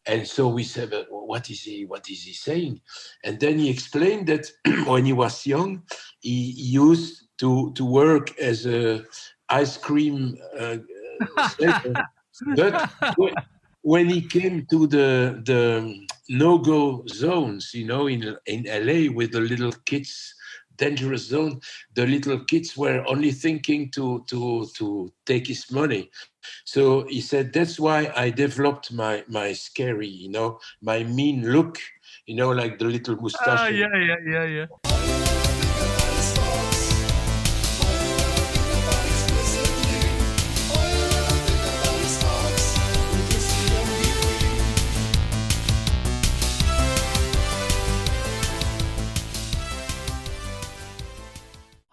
And so we said, but what is he saying? And then he explained that when he was young, he used to work as a ice cream seller. But when he came to the no-go zones, in LA with the little kids, dangerous zone, the little kids were only thinking to take his money. So he said, that's why I developed my scary, my mean look, like the little mustache. Yeah.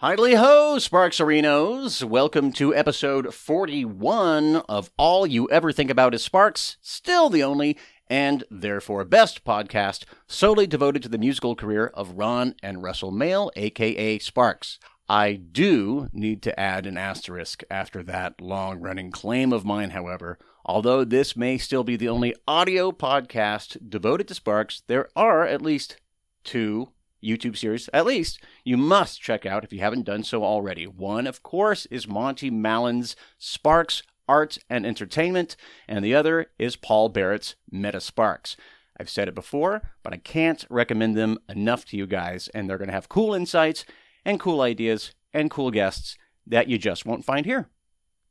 Hidely ho, Sparks Arenos! Welcome to episode 41 of All You Ever Think About Is Sparks, still the only, and therefore best podcast solely devoted to the musical career of Ron and Russell Mael, aka Sparks. I do need to add an asterisk after that long-running claim of mine, however. Although this may still be the only audio podcast devoted to Sparks, there are at least two YouTube series, at least, you must check out if you haven't done so already. One, of course, is Monty Mallon's Sparks, Art and Entertainment, and the other is Paul Barrett's Meta Sparks. I've said it before, but I can't recommend them enough to you guys, and they're going to have cool insights and cool ideas and cool guests that you just won't find here.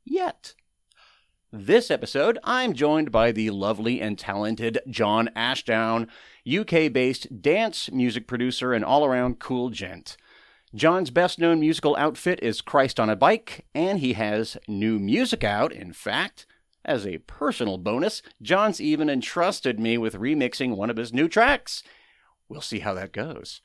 Yet. This episode, I'm joined by the lovely and talented John Ashdown, UK-based dance music producer and all-around cool gent. John's best-known musical outfit is Christ on a Bike, and he has new music out. In fact, as a personal bonus, John's even entrusted me with remixing one of his new tracks. We'll see how that goes.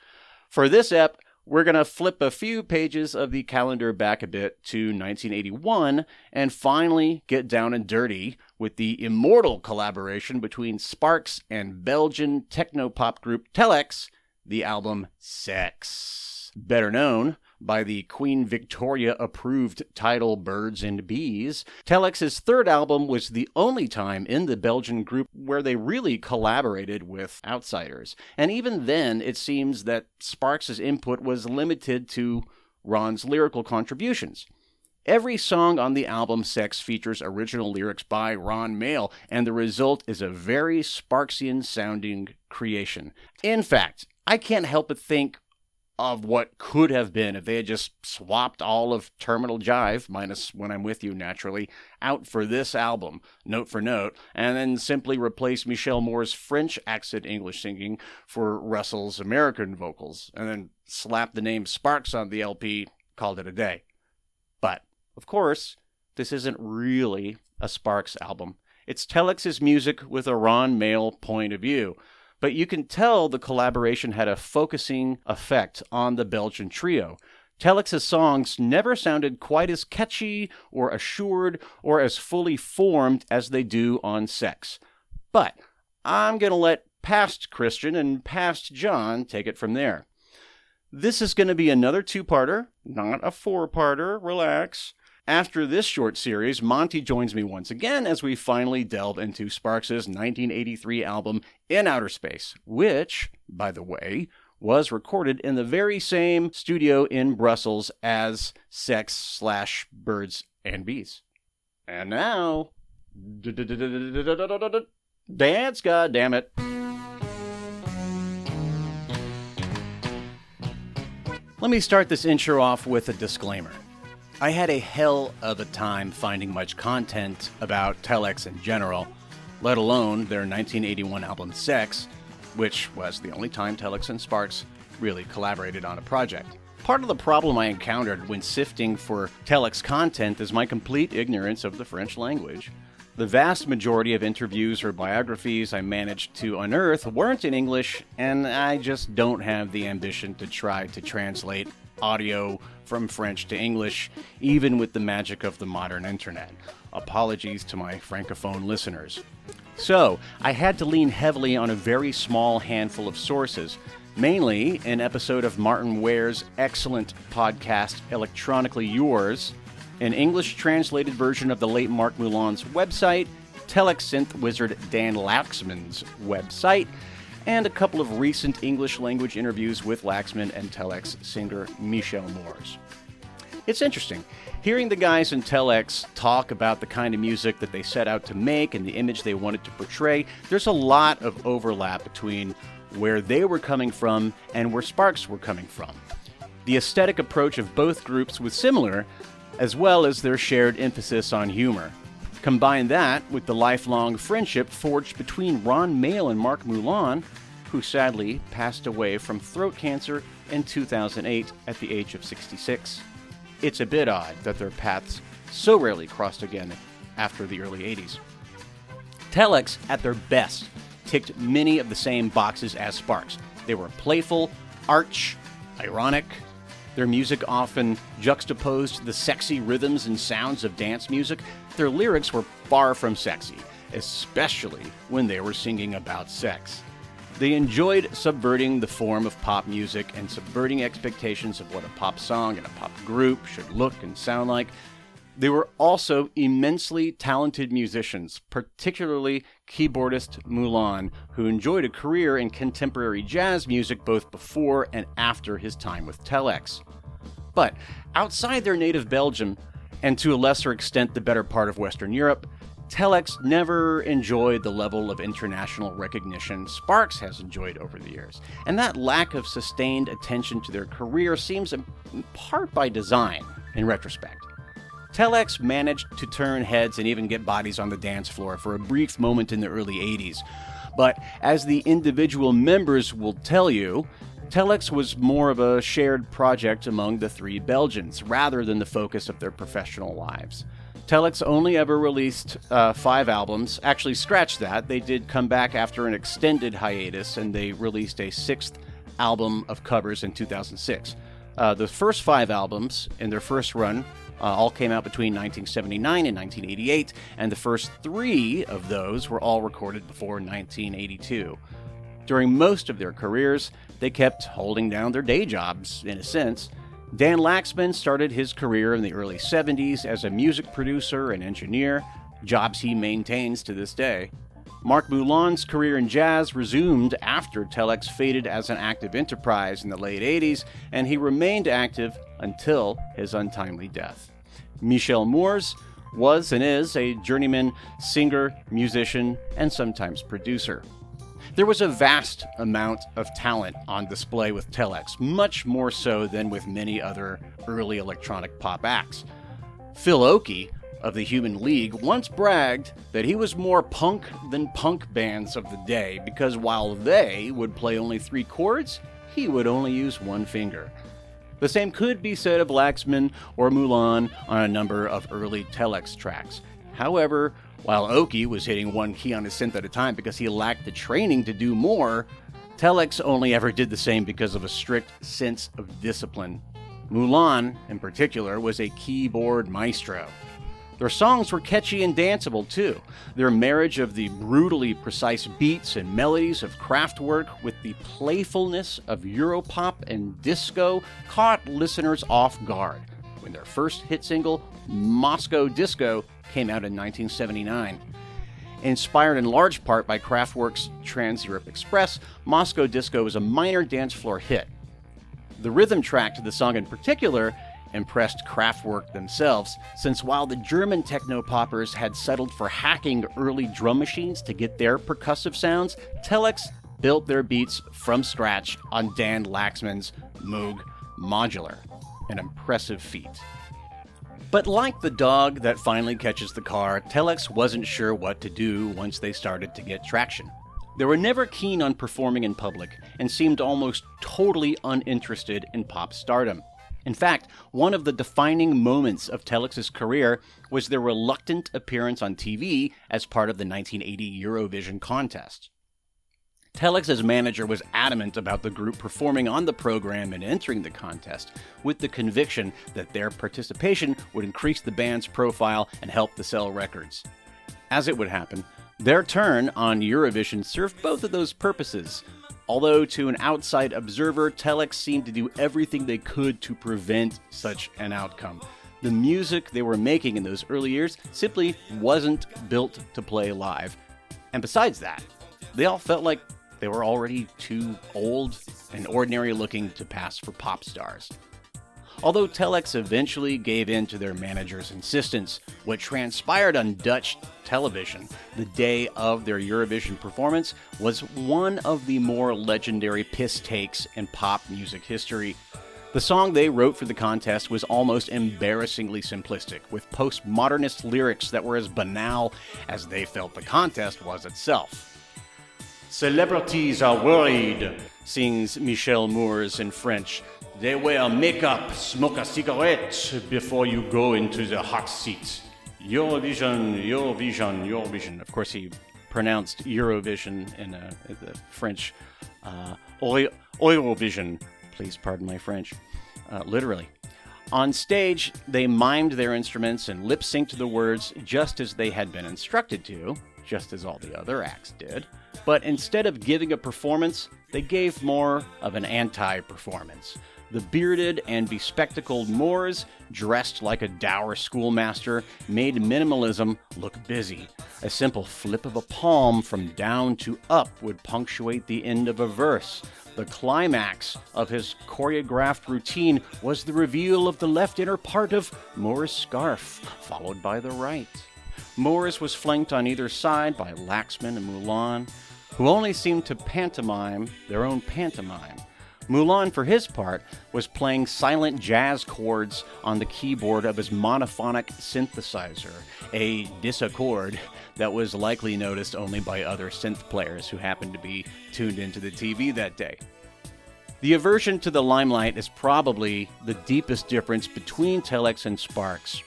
For this ep, we're going to flip a few pages of the calendar back a bit to 1981 and finally get down and dirty with the immortal collaboration between Sparks and Belgian technopop group Telex, the album Sex. Better known by the Queen Victoria-approved title Birds and Bees, Telex's third album was the only time in the Belgian group where they really collaborated with outsiders. And even then, it seems that Sparks' input was limited to Ron's lyrical contributions. Every song on the album Sex features original lyrics by Ron Mael, and the result is a very Sparksian-sounding creation. In fact, I can't help but think of what could have been if they had just swapped all of Terminal Jive, minus When I'm With You, naturally, out for this album, note for note, and then simply replaced Michelle Moore's French accent English singing for Russell's American vocals, and then slapped the name Sparks on the LP, called it a day. But, of course, this isn't really a Sparks album. It's Telex's music with a Ron Mael point of view. But you can tell the collaboration had a focusing effect on the Belgian trio. Telex's songs never sounded quite as catchy or assured or as fully formed as they do on Sex. But I'm going to let past Christian and past John take it from there. This is going to be another two-parter, not a four-parter, relax. After this short series, Monty joins me once again as we finally delve into Sparks' 1983 album In Outer Space, which, by the way, was recorded in the very same studio in Brussels as Sex/Birds and Bees. And now, dance, goddammit. Let me start this intro off with a disclaimer. I had a hell of a time finding much content about Telex in general, let alone their 1981 album Sex, which was the only time Telex and Sparks really collaborated on a project. Part of the problem I encountered when sifting for Telex content is my complete ignorance of the French language. The vast majority of interviews or biographies I managed to unearth weren't in English, and I just don't have the ambition to try to translate audio from French to English, even with the magic of the modern internet. Apologies to my francophone listeners. So, I had to lean heavily on a very small handful of sources, mainly an episode of Martin Ware's excellent podcast, Electronically Yours, an English-translated version of the late Marc Moulin's website, Telex synth wizard Dan Laxman's website, and a couple of recent English-language interviews with Laxman and Telex singer Michel Moors. It's interesting, hearing the guys in Telex talk about the kind of music that they set out to make and the image they wanted to portray. There's a lot of overlap between where they were coming from and where Sparks were coming from. The aesthetic approach of both groups was similar, as well as their shared emphasis on humor. Combine that with the lifelong friendship forged between Ron Mael and Marc Moulin, who sadly passed away from throat cancer in 2008 at the age of 66. It's a bit odd that their paths so rarely crossed again after the early 80s. Telex, at their best, ticked many of the same boxes as Sparks. They were playful, arch, ironic. Their music often juxtaposed the sexy rhythms and sounds of dance music. Their lyrics were far from sexy, especially when they were singing about sex. They enjoyed subverting the form of pop music and subverting expectations of what a pop song and a pop group should look and sound like. They were also immensely talented musicians, particularly keyboardist Moulin, who enjoyed a career in contemporary jazz music both before and after his time with Telex. But outside their native Belgium, and to a lesser extent the better part of Western Europe, Telex never enjoyed the level of international recognition Sparks has enjoyed over the years. And that lack of sustained attention to their career seems in part by design, in retrospect. Telex managed to turn heads and even get bodies on the dance floor for a brief moment in the early 80s. But as the individual members will tell you, Telex was more of a shared project among the three Belgians, rather than the focus of their professional lives. Telex only ever released 5 albums. Actually, scratch that. They did come back after an extended hiatus, and they released a 6th album of covers in 2006. The first 5 albums in their first run all came out between 1979 and 1988, and the first 3 of those were all recorded before 1982. During most of their careers, they kept holding down their day jobs, in a sense. Dan Laxman started his career in the early 70s as a music producer and engineer, jobs he maintains to this day. Marc Moulin's career in jazz resumed after Telex faded as an active enterprise in the late 80s, and he remained active until his untimely death. Michel Moors was and is a journeyman singer, musician, and sometimes producer. There was a vast amount of talent on display with Telex, much more so than with many other early electronic pop acts. Phil Oakey of the Human League once bragged that he was more punk than punk bands of the day because while they would play only 3 chords, he would only use 1 finger. The same could be said of Laxman or Moulin on a number of early Telex tracks. However, while Oakey was hitting 1 key on his synth at a time because he lacked the training to do more, Telex only ever did the same because of a strict sense of discipline. Moulin, in particular, was a keyboard maestro. Their songs were catchy and danceable, too. Their marriage of the brutally precise beats and melodies of Kraftwerk with the playfulness of Europop and disco caught listeners off guard when their first hit single, Moscow Disco, came out in 1979. Inspired in large part by Kraftwerk's Trans-Europe Express, Moscow Disco was a minor dance floor hit. The rhythm track to the song in particular impressed Kraftwerk themselves, since while the German technopoppers had settled for hacking early drum machines to get their percussive sounds, Telex built their beats from scratch on Dan Laxman's Moog modular, an impressive feat. But like the dog that finally catches the car, Telex wasn't sure what to do once they started to get traction. They were never keen on performing in public and seemed almost totally uninterested in pop stardom. In fact, one of the defining moments of Telex's career was their reluctant appearance on TV as part of the 1980 Eurovision contest. Telex's manager was adamant about the group performing on the program and entering the contest, with the conviction that their participation would increase the band's profile and help to sell records. As it would happen, their turn on Eurovision served both of those purposes, although to an outside observer, Telex seemed to do everything they could to prevent such an outcome. The music they were making in those early years simply wasn't built to play live. And besides that, they all felt like they were already too old and ordinary looking to pass for pop stars. Although Telex eventually gave in to their manager's insistence, what transpired on Dutch television the day of their Eurovision performance was one of the more legendary piss takes in pop music history. The song they wrote for the contest was almost embarrassingly simplistic, with postmodernist lyrics that were as banal as they felt the contest was itself. "Celebrities are worried," sings Michel Mours in French. "They wear makeup, smoke a cigarette before you go into the hot seat. Eurovision, Eurovision, Eurovision." Of course, he pronounced Eurovision in the French Eurovision. Please pardon my French. Literally. On stage, they mimed their instruments and lip-synced the words just as they had been instructed to, just as all the other acts did. But instead of giving a performance, they gave more of an anti-performance. The bearded and bespectacled Moors, dressed like a dour schoolmaster, made minimalism look busy. A simple flip of a palm from down to up would punctuate the end of a verse. The climax of his choreographed routine was the reveal of the left inner part of Moors' scarf, followed by the right. Moors was flanked on either side by Laxman and Moulin, who only seemed to pantomime their own pantomime. Moulin, for his part, was playing silent jazz chords on the keyboard of his monophonic synthesizer, a disaccord that was likely noticed only by other synth players who happened to be tuned into the TV that day. The aversion to the limelight is probably the deepest difference between Telex and Sparks.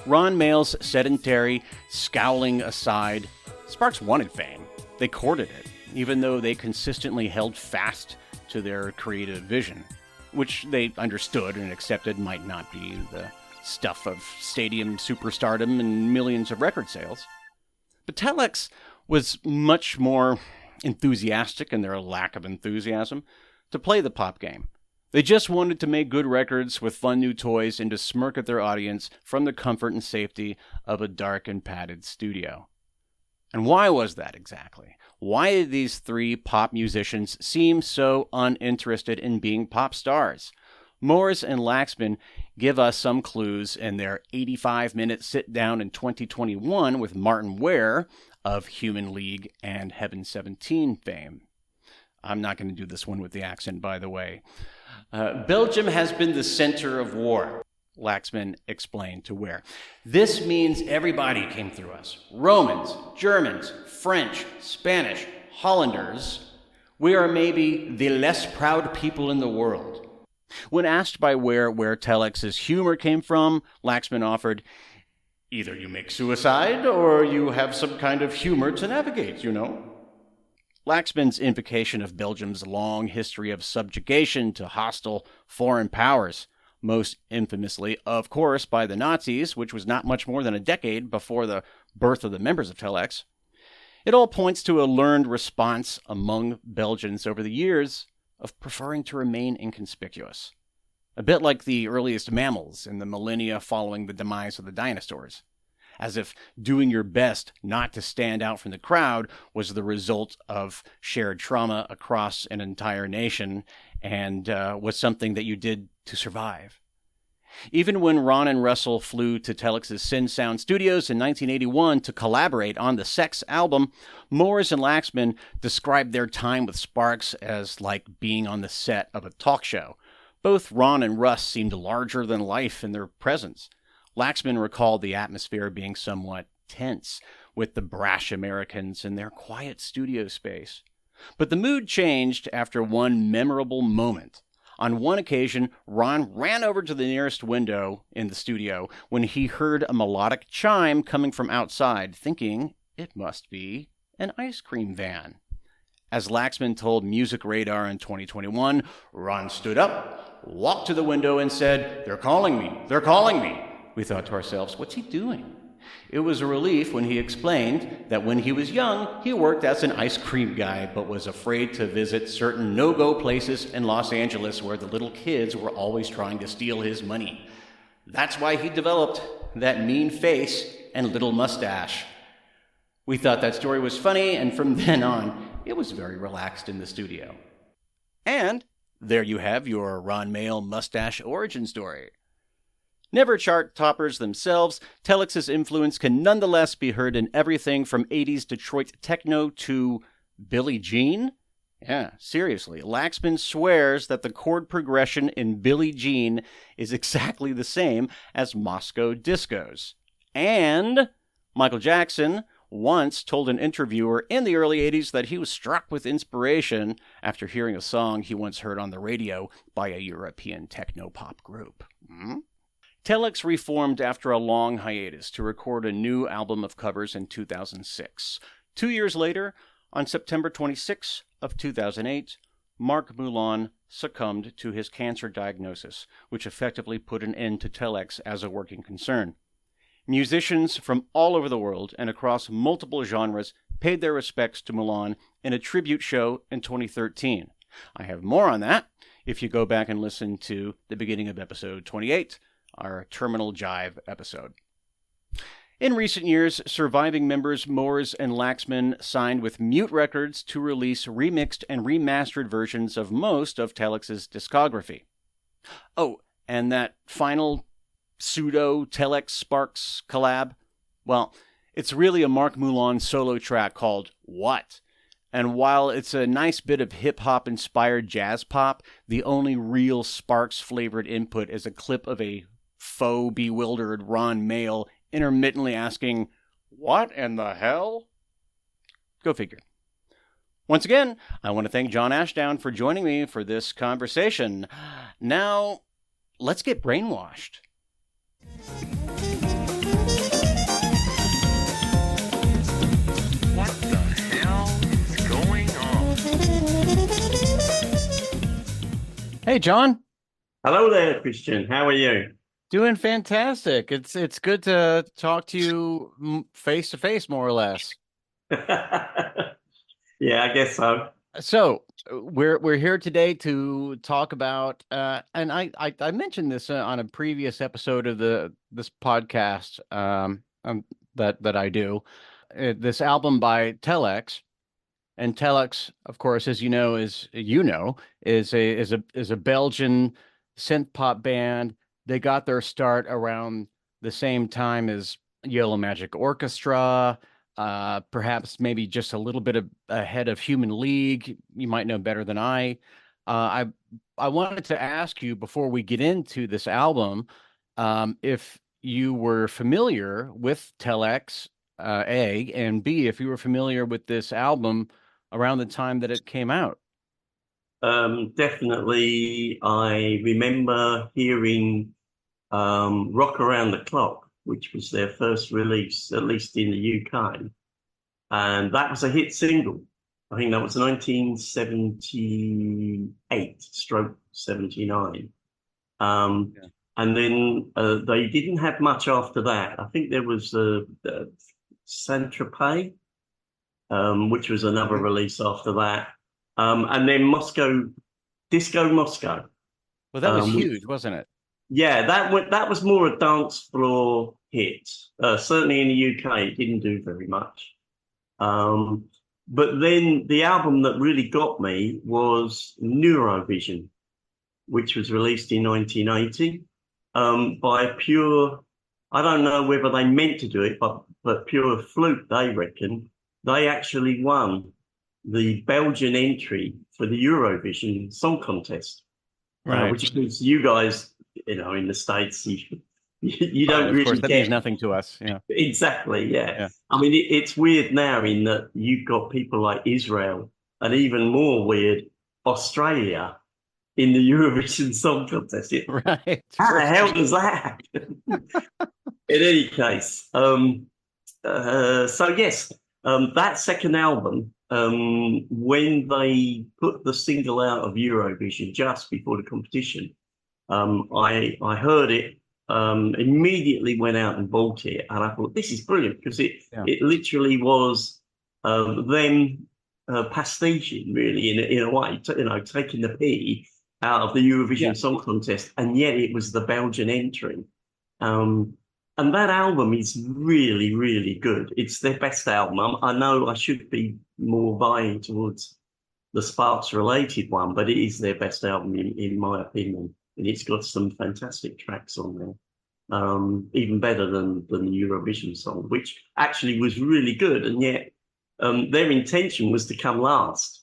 Ron Mael's sedentary, scowling aside, Sparks wanted fame. They courted it, even though they consistently held fast to their creative vision, which they understood and accepted might not be the stuff of stadium superstardom and millions of record sales. But Telex was much more enthusiastic in their lack of enthusiasm to play the pop game. They just wanted to make good records with fun new toys and to smirk at their audience from the comfort and safety of a dark and padded studio. And why was that exactly? Why did these three pop musicians seem so uninterested in being pop stars? Moors and Laxman give us some clues in their 85-minute sit-down in 2021 with Martin Ware of Human League and Heaven 17 fame. I'm not going to do this one with the accent, by the way. Belgium has been the center of war, Laxman explained to Ware. This means everybody came through us. Romans, Germans, French, Spanish, Hollanders. We are maybe the less proud people in the world. When asked by Ware where Telex's humor came from, Laxman offered, "Either you make suicide or you have some kind of humor to navigate, you know." Laxman's invocation of Belgium's long history of subjugation to hostile foreign powers, most infamously, of course, by the Nazis, which was not much more than a decade before the birth of the members of Telex. It all points to a learned response among Belgians over the years of preferring to remain inconspicuous, a bit like the earliest mammals in the millennia following the demise of the dinosaurs, as if doing your best not to stand out from the crowd was the result of shared trauma across an entire nation and was something that you did to survive. Even when Ron and Russell flew to Telex's Sin Sound Studios in 1981 to collaborate on the Sex album, Moors and Laxman described their time with Sparks as like being on the set of a talk show. Both Ron and Russ seemed larger than life in their presence. Laxman recalled the atmosphere being somewhat tense, with the brash Americans in their quiet studio space. But the mood changed after one memorable moment. On one occasion, Ron ran over to the nearest window in the studio when he heard a melodic chime coming from outside, thinking it must be an ice cream van. As Laxman told Music Radar in 2021, Ron stood up, walked to the window, and said, "They're calling me, they're calling me." We thought to ourselves, what's he doing? It was a relief when he explained that when he was young, he worked as an ice cream guy, but was afraid to visit certain no-go places in Los Angeles where the little kids were always trying to steal his money. That's why he developed that mean face and little mustache. We thought that story was funny, and from then on, it was very relaxed in the studio. And there you have your Ron Mael mustache origin story. Never chart toppers themselves, Telex's influence can nonetheless be heard in everything from 80s Detroit techno to Billie Jean. Yeah, seriously, Laxman swears that the chord progression in Billie Jean is exactly the same as Moscow discos. And Michael Jackson once told an interviewer in the early 80s that he was struck with inspiration after hearing a song he once heard on the radio by a European technopop group. Telex reformed after a long hiatus to record a new album of covers in 2006. 2 years later, on September 26 of 2008, Marc Moulin succumbed to his cancer diagnosis, which effectively put an end to Telex as a working concern. Musicians from all over the world and across multiple genres paid their respects to Moulin in a tribute show in 2013. I have more on that if you go back and listen to the beginning of episode 28, our Terminal Jive episode. In recent years, surviving members Moores and Laxman signed with Mute Records to release remixed and remastered versions of most of Telex's discography. Oh, and that final pseudo-Telex Sparks collab? Well, it's really a Marc Moulin solo track called What? And while it's a nice bit of hip-hop inspired jazz pop, the only real Sparks-flavored input is a clip of a faux bewildered Ron Mael intermittently asking, "What in the hell?" Go figure. Once again, I want to thank John Ashdown for joining me for this conversation. Now, let's get brainwashed. What the hell is going on? Hey, John. Hello there, Christian. How are you? Doing fantastic. It's good to talk to you face to face, more or less. Yeah, I guess so. So we're here today to talk about, and I mentioned this on a previous episode of this podcast that I do, this album by Telex, and Telex, of course, as you know, is a Belgian synth pop band. They got their start around the same time as Yellow Magic Orchestra, perhaps maybe just a little bit ahead of Human League. You might know better than I. I wanted to ask you before we get into this album, if you were familiar with Telex, A, and B, if you were familiar with this album around the time that it came out. Definitely, I remember hearing Rock Around the Clock, which was their first release, at least in the UK. And that was a hit single. I think that was 1978/79. And then they didn't have much after that. I think there was Saint-Tropez, which was another release after that. And then Disco Moscow. Well, that was huge, wasn't it? Yeah, that was more a dance floor hit. Certainly in the UK, it didn't do very much. But then the album that really got me was Neurovision, which was released in 1980 by a pure, I don't know whether they meant to do it, but pure fluke, they reckon. They actually won the Belgian entry for the Eurovision Song Contest, right? Which means you guys, in the States, you don't really course, that means nothing to us. Yeah, exactly. Yeah. I mean, it's weird now in that you've got people like Israel and even more weird Australia in the Eurovision Song Contest. Right. How the hell does that happen? In any case, so yes, that second album, when they put the single out of Eurovision just before the competition, I heard it, immediately went out and bought it, and I thought, this is brilliant, because it literally was them pastiching, really, in a way, taking the pee out of the Eurovision Song Contest, and yet it was the Belgian entry. And that album is really, really good. It's their best album. I know I should be more vying towards the Sparks related one, but it is their best album in my opinion. And it's got some fantastic tracks on there. Even better than the Eurovision song, which actually was really good. And yet their intention was to come last.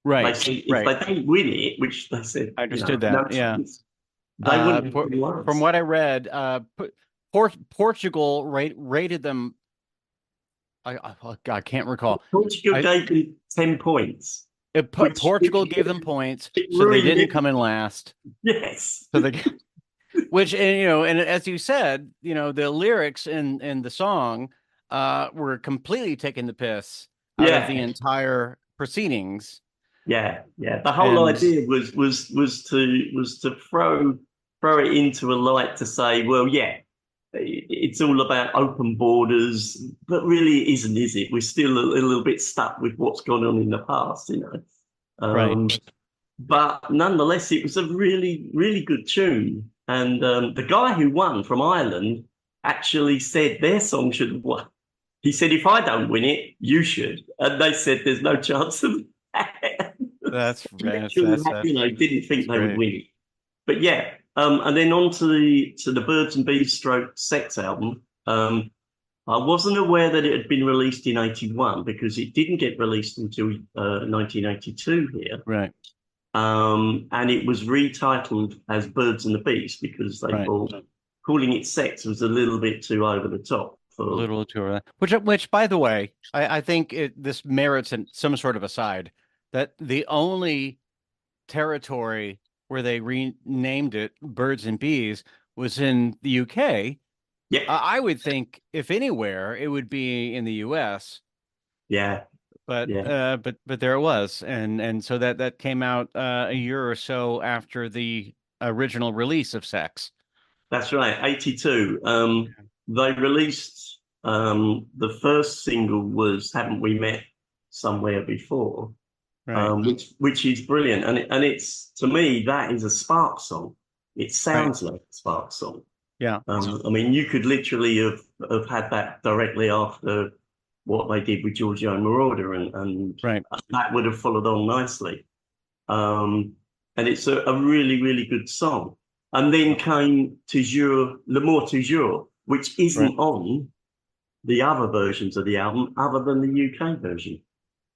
Right. They said if they don't win it, which they said, I understood that. No yeah. chance, they wouldn't from what I read, Portugal rated them. I can't recall. Portugal gave them 10 points. Portugal gave them points, so they didn't come in last. Yes. So they, which, and as you said, the lyrics in the song were completely taking the piss out of the entire proceedings. Yeah. The whole idea was to throw it into a light to say, well, it's all about open borders, but really it isn't, is it? We're still a little bit stuck with what's gone on in the past, Right. But nonetheless, it was a really, really good tune. And the guy who won from Ireland actually said their song should have won. He said, if I don't win it, you should. And they said there's no chance of that. That's didn't think they would win it. But and then on to the Birds and Bees stroke Sex album. I wasn't aware that it had been released in 81 because it didn't get released until 1982 here. Right. And it was retitled as Birds and the Bees because they thought calling it Sex was a little bit too over the top. A little too over that. Which, by the way, I think this merits some sort of aside that the only territory where they renamed it Birds and Bees was in the UK. Yeah, I would think if anywhere it would be in the US. Yeah, but there it was, and so that came out a year or so after the original release of Sex. That's right, 82. They released the first single was "Haven't We Met Somewhere Before." Right. Which is brilliant, and it's, to me, that is a Spark song. It sounds like a Spark song. Yeah. I mean, you could literally have had that directly after what they did with Giorgio Moroder, and that would have followed on nicely. And it's a really, really good song. And then came Toujours, L'amour toujours, which isn't on the other versions of the album other than the UK version.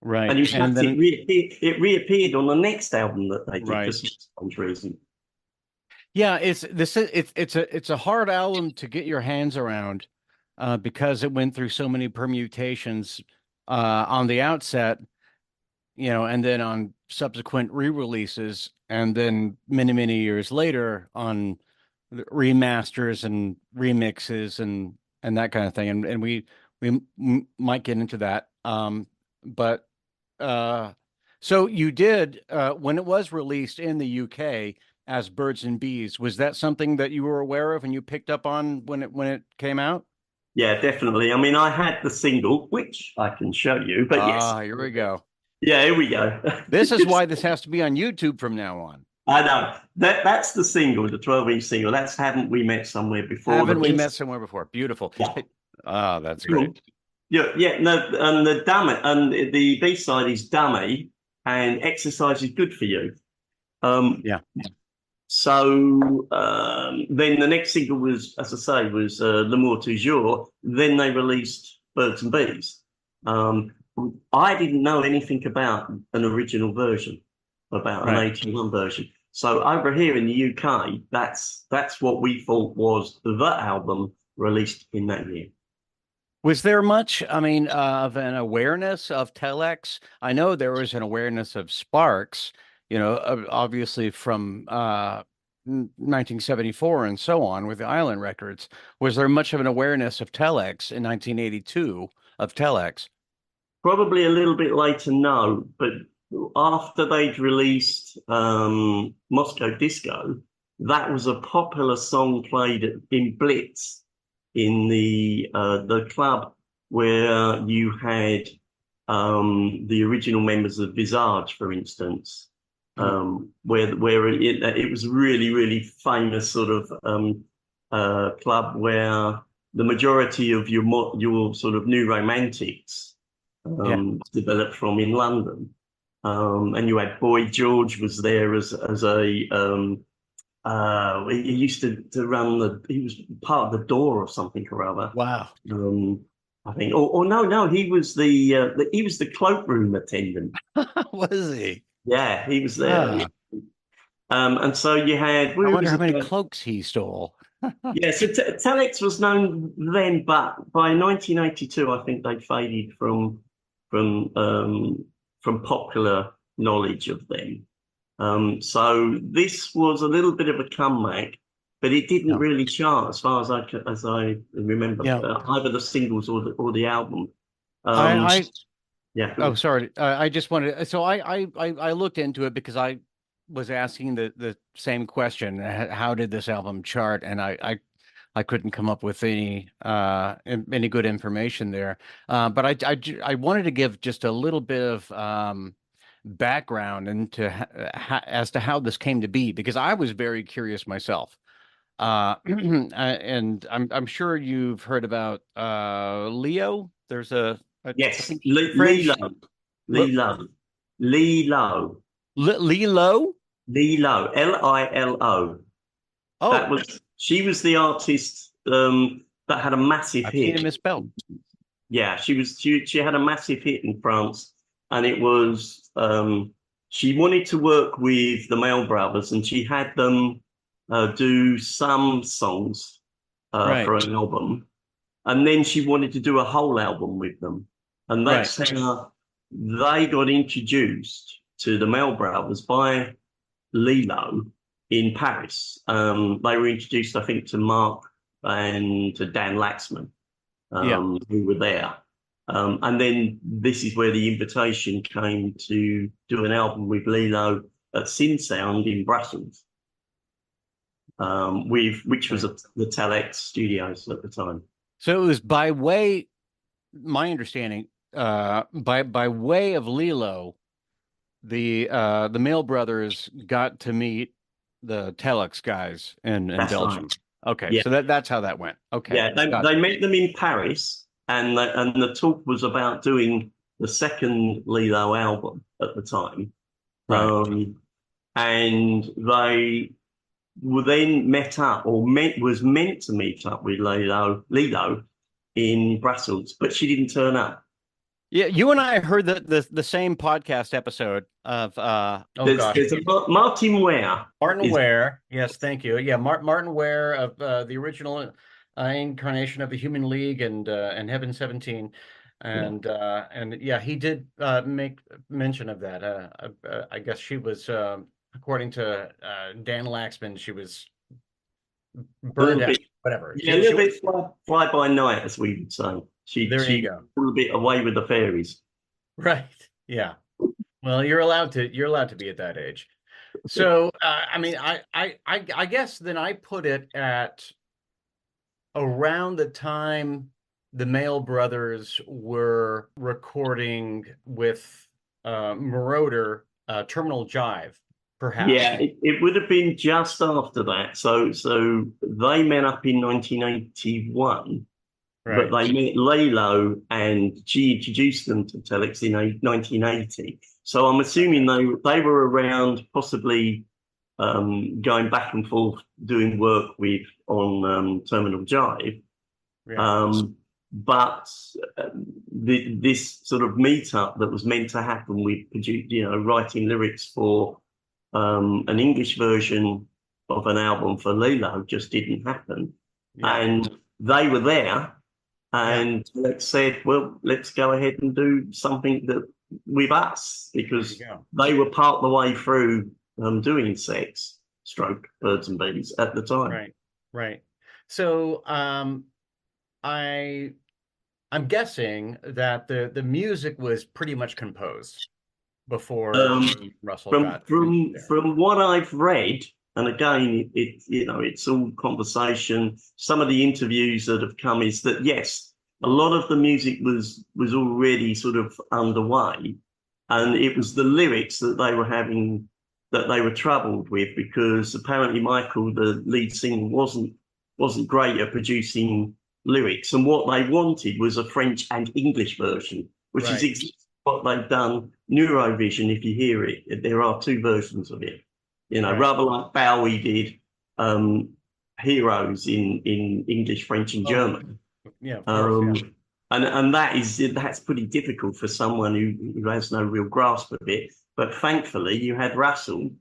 Right. And in fact, it reappeared on the next album that they did for some reason. Yeah, it's a hard album to get your hands around because it went through so many permutations on the outset, and then on subsequent re-releases, and then many, many years later on remasters and remixes and that kind of thing. And we might get into that. But so you did when it was released in the UK as Birds and Bees, was that something that you were aware of and you picked up on when it came out? Yeah, definitely. I mean, I had the single, which I can show you, but yes. Here we go. Yeah, here we go. This is why this has to be on YouTube from now on. I know. That's the single, the 12-inch single. That's Haven't We Met Somewhere Before. Haven't We Met Somewhere Before. Beautiful. Yeah. That's great. No, and the Dummy, and the B-side is Dummy, and Exercise is Good for You. So then the next single was, as I say, was L'amour toujours. Then they released Birds and Bees. I didn't know anything about an original version, about an 81 version. So over here in the UK, that's what we thought was the album released in that year. Was there much, of an awareness of Telex? I know there was an awareness of Sparks, obviously from 1974 and so on with the Island Records. Was there much of an awareness of Telex in 1982 of Telex? Probably a little bit later, no. But after they'd released Moscow Disco, that was a popular song played in Blitz, in the club where you had the original members of Visage, for instance, where it was really, really famous sort of club where the majority of your sort of new romantics developed from in London. And you had Boy George was there as a he used to run he was part of the Door or something or other. Wow. I think, or no, he was the cloakroom attendant. Was he? Yeah, he was there. And so you had. I wonder how many cloaks he stole. Yeah, so Telex was known then, but by 1982, I think they faded from popular knowledge of them. So this was a little bit of a comeback, but it didn't really chart as far as I remember, either the singles or the album. Yeah. Oh, sorry. I just wanted. So I looked into it because I was asking the same question. How did this album chart? And I couldn't come up with any good information there. But I wanted to give just a little bit of background into as to how this came to be, because I was very curious myself. And I'm sure you've heard about Leo. There's a yes, Lilo. Lilo, Lilo, Lilo. Oh, she was the artist that had a massive hit. Misspelled. Yeah, she had a massive hit in France, and it was she wanted to work with the Mael brothers, and she had them do some songs for an album, and then she wanted to do a whole album with them, and that's how they got introduced to the Mael brothers by Lilo in Paris. They were introduced, I think, to Marc and to Dan Laxman, who were there. And then this is where the invitation came to do an album with Lilo at Synth Sound in Brussels, which was the Telex studios at the time. So it was by way, my understanding, by way of Lilo, the Mael brothers got to meet the Telex guys in Belgium. Right. Okay, so that's how that went. Okay, yeah, they met them in Paris, and the talk was about doing the second Lilo album at the time, and they were then was meant to meet up with Lilo in Brussels, but she didn't turn up. Yeah, you and I heard the same podcast episode of there's a Martin Ware. Ware, yes, thank you. Yeah, Martin Ware of the original incarnation of the Human League and Heaven 17, and he did make mention of that. I guess she was, according to Dan Laxman, she was burned out. Whatever. Yeah, a little bit fly by night, as we would say. She you go. A little bit away with the fairies. Right. Yeah. Well, you're allowed to be at that age. So, I guess then I put it at around the time the Mael brothers were recording with Marauder, Terminal Jive, perhaps. Yeah, it would have been just after that. So they met up in 1981. Right. But they met Lilo, and she introduced them to Telex in 1980. So I'm assuming they were around, possibly going back and forth doing work on Terminal Jive. Yeah. But this sort of meetup that was meant to happen with writing lyrics for an English version of an album for Lilo just didn't happen. Yeah. And they were there. And Telex said, well, let's go ahead and do something with us, because they were part of the way through doing Sex, Stroke, Birds and Bees at the time. Right. So I'm guessing that the music was pretty much composed before Russell got from what I've read. And again, it's all conversation. Some of the interviews that have come is that, yes, a lot of the music was already sort of underway, and it was the lyrics that they were troubled with, because apparently Michael, the lead singer, wasn't wasn't great at producing lyrics, and what they wanted was a French and English version, which is Right. exactly what they've done. Neurovision, if you hear it, there are two versions of it. Right. Rather like Bowie did Heroes in English, French, and German. Yeah, of course. And that's pretty difficult for someone who has no real grasp of it. But thankfully, you had Russell,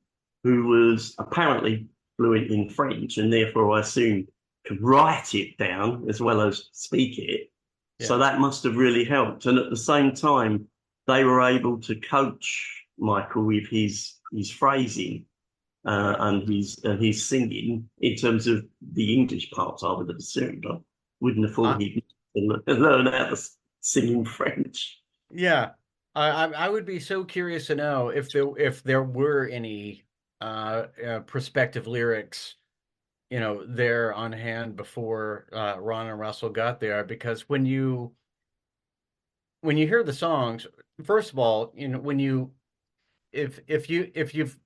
who was apparently fluent in French, and therefore I assume could write it down as well as speak it. Yeah. So that must have really helped. And at the same time, they were able to coach Michael with his phrasing and his singing in terms of the English parts. I would have assumed. I wouldn't have thought he'd learn how to sing in French. Yeah, I would be so curious to know if there were any prospective lyrics, there on hand before Ron and Russell got there, because when you hear the songs, first of all, if you've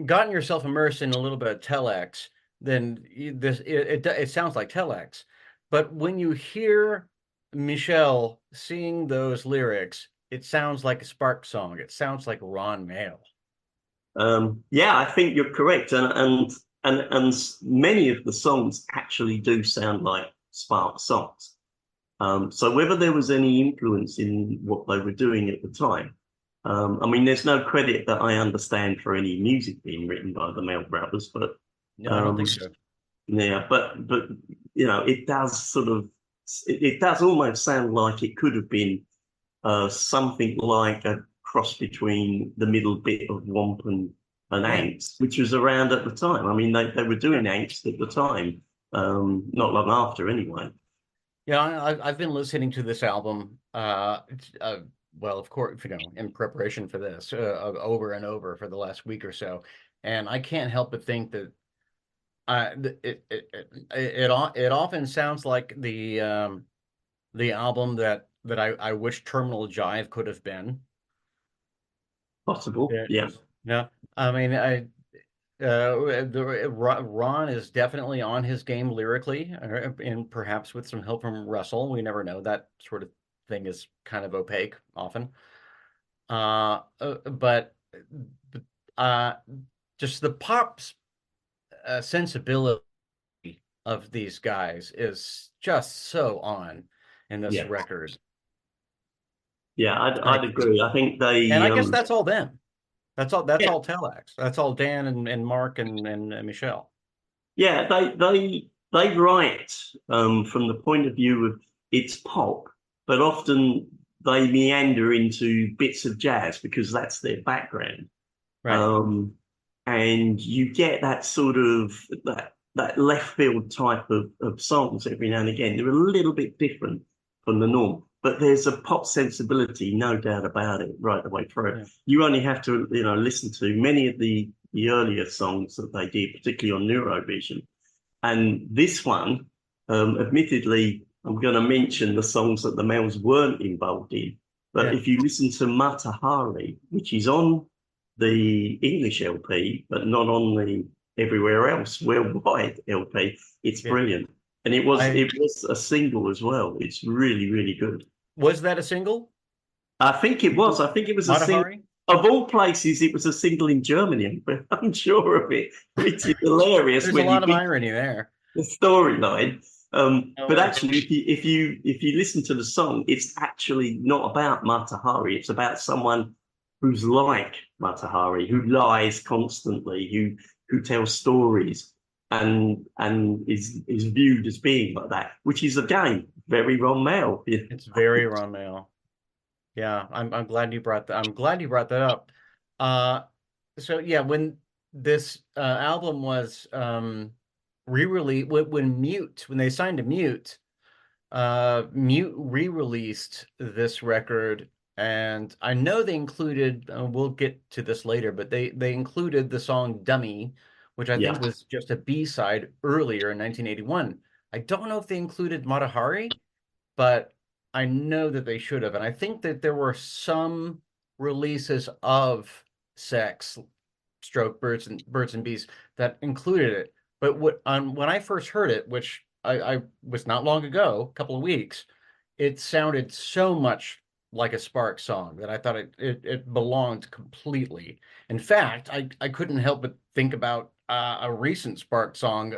gotten yourself immersed in a little bit of Telex, then it sounds like Telex. But when you hear Michel sing those lyrics, it sounds like a Spark song. It sounds like Ron Mael. Yeah, I think you're correct, and many of the songs actually do sound like Spark songs. So whether there was any influence in what they were doing at the time, I mean, there's no credit that I understand for any music being written by the Mael brothers, but no, I don't think so. Yeah, but it does it does almost sound like it could have been something like a cross between the middle bit of Womp and Angst, which was around at the time. I mean, they were doing Angst at the time, not long after anyway. Yeah, I've been listening to this album, well, of course, in preparation for this, over and over for the last week or so, and I can't help but think that it often sounds like the album that I wish Terminal Jive could have been. Possible, yeah. No, I mean, Ron is definitely on his game lyrically, and perhaps with some help from Russell. We never know. That sort of thing is kind of opaque often. But just the pop sensibility of these guys is just so on in this record. Yeah, I'd agree. I think and I guess that's all them. That's all Telex. That's all Dan and Marc and Michel. Yeah, they write from the point of view of it's pop, but often they meander into bits of jazz because that's their background. Right. And you get that sort of that left field type of songs every now and again. They're a little bit different from the norm, but there's a pop sensibility, no doubt about it, right the way through. Yeah. You only have to, listen to many of the earlier songs that they did, particularly on Neurovision. And this one, admittedly, I'm going to mention the songs that the Maels weren't involved in. But if you listen to Matahari, which is on the English LP, but not on the everywhere else worldwide LP, it's brilliant. And it was a single as well. It's really, really good. Was that a single? I think it was. I think it was a single. Of all places, it was a single in Germany, but I'm sure of it, which is hilarious. There's a lot of irony there. The storyline. But actually, if you listen to the song, it's actually not about Matahari. It's about someone who's like Matahari, who lies constantly, who tells stories and is viewed as being like that, which is again very Ron Mael. It's very Ron Mael. Yeah, I'm glad you brought that. I'm glad you brought that up. So yeah, when this album was re-released, when they signed to Mute, Mute re-released this record. And I know they included, we'll get to this later, but they included the song Dummy, which I think was just a B-side earlier in 1981. I don't know if they included Matahari, but I know that they should have. And I think that there were some releases of Sex, Stroke, Birds and Bees that included it. But when I first heard it, which I was not long ago, a couple of weeks. It sounded so much like a Sparks song that I thought it belonged completely. In fact, I couldn't help but think about a recent Sparks song.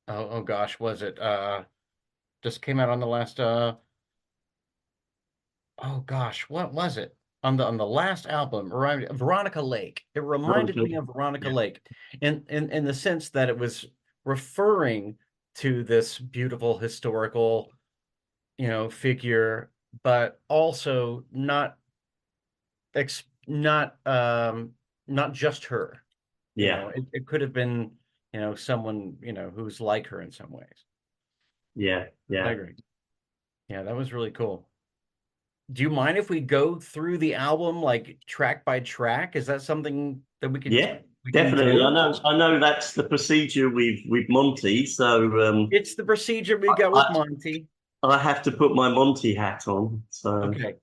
Oh gosh, was it just came out on the last oh gosh, what was it? On the last album, Veronica Lake. It reminded me of Veronica Yeah. Lake in the sense that it was referring to this beautiful historical, figure, but also not not just her. Yeah. It could have been, someone, who's like her in some ways. Yeah. I Yeah. agree. Yeah, that was really cool. Do you mind if we go through the album like track by track? Is that something that Yeah. we can Definitely. do? I know that's the procedure with Monty. So It's the procedure we got with I, Monty. I have to put my Monty hat on. So Okay.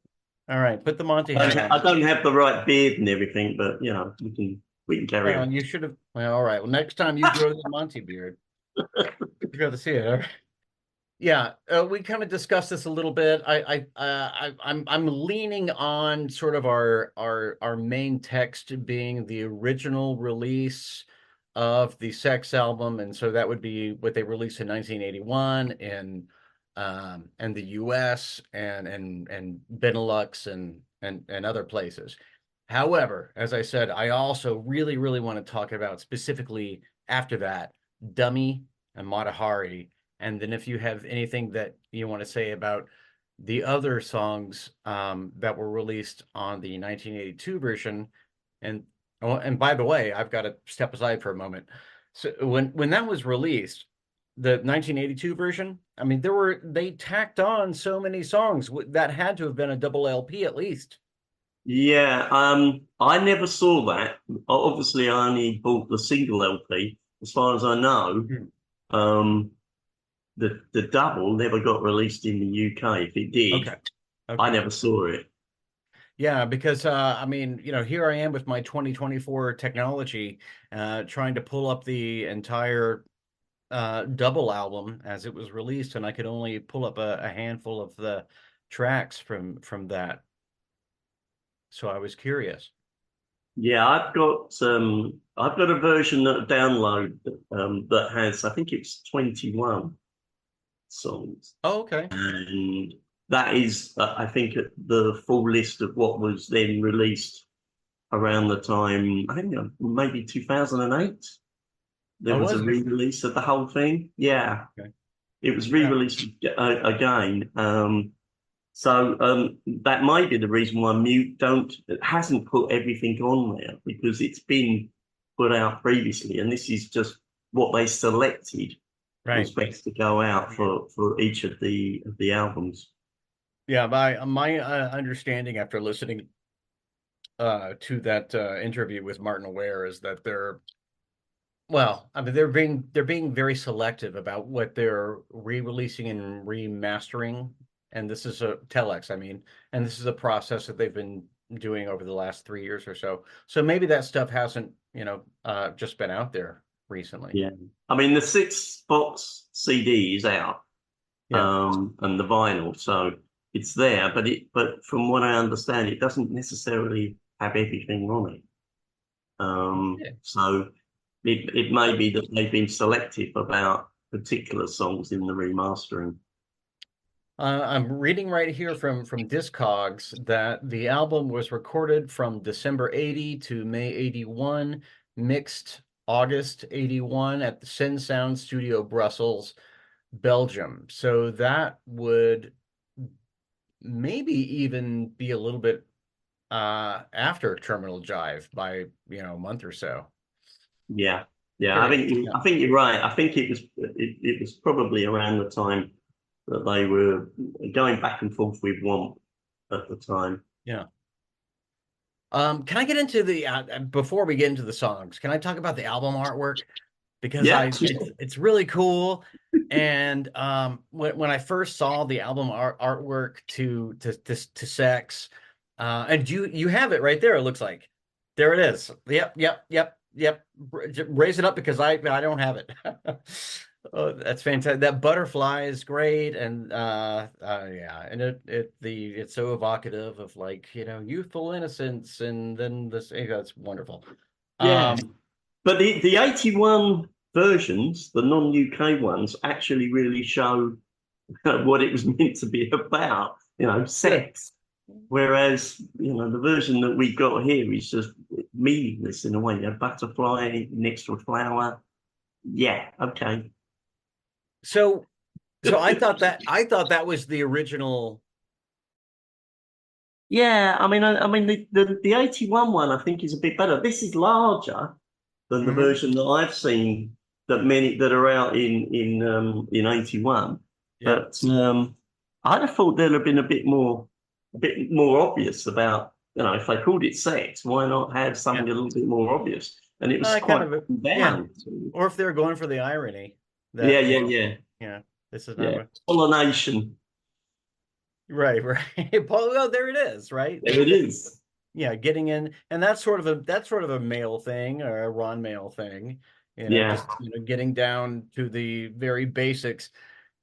All right. Put the Monty hat I on. don't have the right beard and everything, but we can carry Well, on. you should have. Well, all right. Well, next time you grow the Monty beard, you're going to see it. All right. Yeah, we kind of discussed this a little bit. I'm leaning on sort of our main text being the original release of the Sex album, and so that would be what they released in 1981 in and the U.S. and Benelux and other places. However, as I said, I also really want to talk about specifically after that Dummy and Matahari. And then if you have anything that you want to say about the other songs that were released on the 1982 version, and oh, and by the way, I've got to step aside for a moment. So when that was released, the 1982 version, I mean, they tacked on so many songs that had to have been a double LP at least. Yeah, I never saw that. Obviously, I only bought the single LP. As far as I know, Hmm. um, the double never got released in the UK. If it did, Okay. I Okay. never saw it. Yeah, because I mean, here I am with my 2024 technology, trying to pull up the entire double album as it was released, and I could only pull up a handful of the tracks from that. So I was curious. Yeah, I've got a version that I download that has, I think it's 21 songs, Oh, okay. and that is I think the full list of what was then released around the time, I think maybe 2008. There Oh, was a was it? re-release of the whole thing. Yeah, Okay. it was Yeah. re-released again. So that might be the reason why Mute don't hasn't put everything on there, because it's been put out previously, and this is just what they selected was Right. best to go out for each of the albums. Yeah, my understanding after listening to that interview with Martin Ware is that well, I mean, they're being very selective about what they're re-releasing and remastering, and this is a Telex, I mean, and this is a process that they've been doing over the last 3 years or so. So maybe that stuff hasn't, just been out there recently. Yeah, I mean the 6 box CD is out, Yeah. and the vinyl, so it's there, but from what I understand, it doesn't necessarily have everything on it. Okay. So it may be that they've been selective about particular songs in the remastering. I'm reading right here from Discogs that the album was recorded from December 80 to May 81, mixed August 81 at the Sin Sound Studio, Brussels, Belgium. So that would maybe even be a little bit after Terminal Jive by, a month or so. Yeah, yeah. Curious. Yeah. I think you're right. I think it was probably around the time that they were going back and forth with Womp at the time. Yeah. Can I get into the before we get into the songs, can I talk about the album artwork? Because Yeah, it's really cool. And when I first saw the album artwork to Sex, and you have it right there, it looks like. There it is. Yep. Raise it up because I don't have it. Oh, that's fantastic. That butterfly is great, and yeah, and it's so evocative of like, youthful innocence, and then this, that's wonderful. Yeah. Um, But the 81 versions, the non-UK ones, actually really show what it was meant to be about, Good. sex. Whereas, the version that we got here is just meaningless in a way. A butterfly next to a flower. Yeah, okay. So, I thought that was the original. Yeah, I mean the 81 one I think is a bit better. This is larger than the Mhm. version that I've seen that many that are out in 81. Yeah. But I'd have thought there'd have been a bit more obvious about, if they called it sex, why not have Yeah. something a little bit more obvious? And it was Kind quite of, yeah. down. Or if they're going for the irony Yeah, that, yeah, yeah, yeah, this is not yeah. what. Pollination. Right, right. Well, there it is, right? There it is. Yeah, getting in, and that's sort of a male thing, or a Ron Mael thing, Yeah. just getting down to the very basics,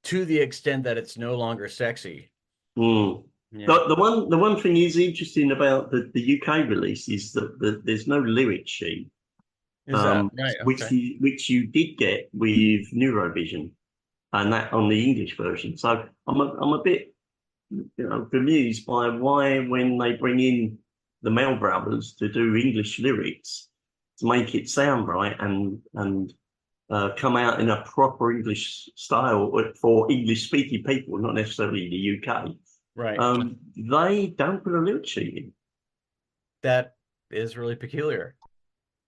to the extent that it's no longer sexy. Mm. Yeah. The one thing is interesting about the UK release is that there's no lyric sheet, Is that right? which Okay. you did get with Neurovision, and that on the English version. So I'm a bit, bemused by why, when they bring in the Mael brothers to do English lyrics to make it sound right and come out in a proper English style for English speaking people, not necessarily the UK. Right. They don't put a lyric sheet in. That is really peculiar.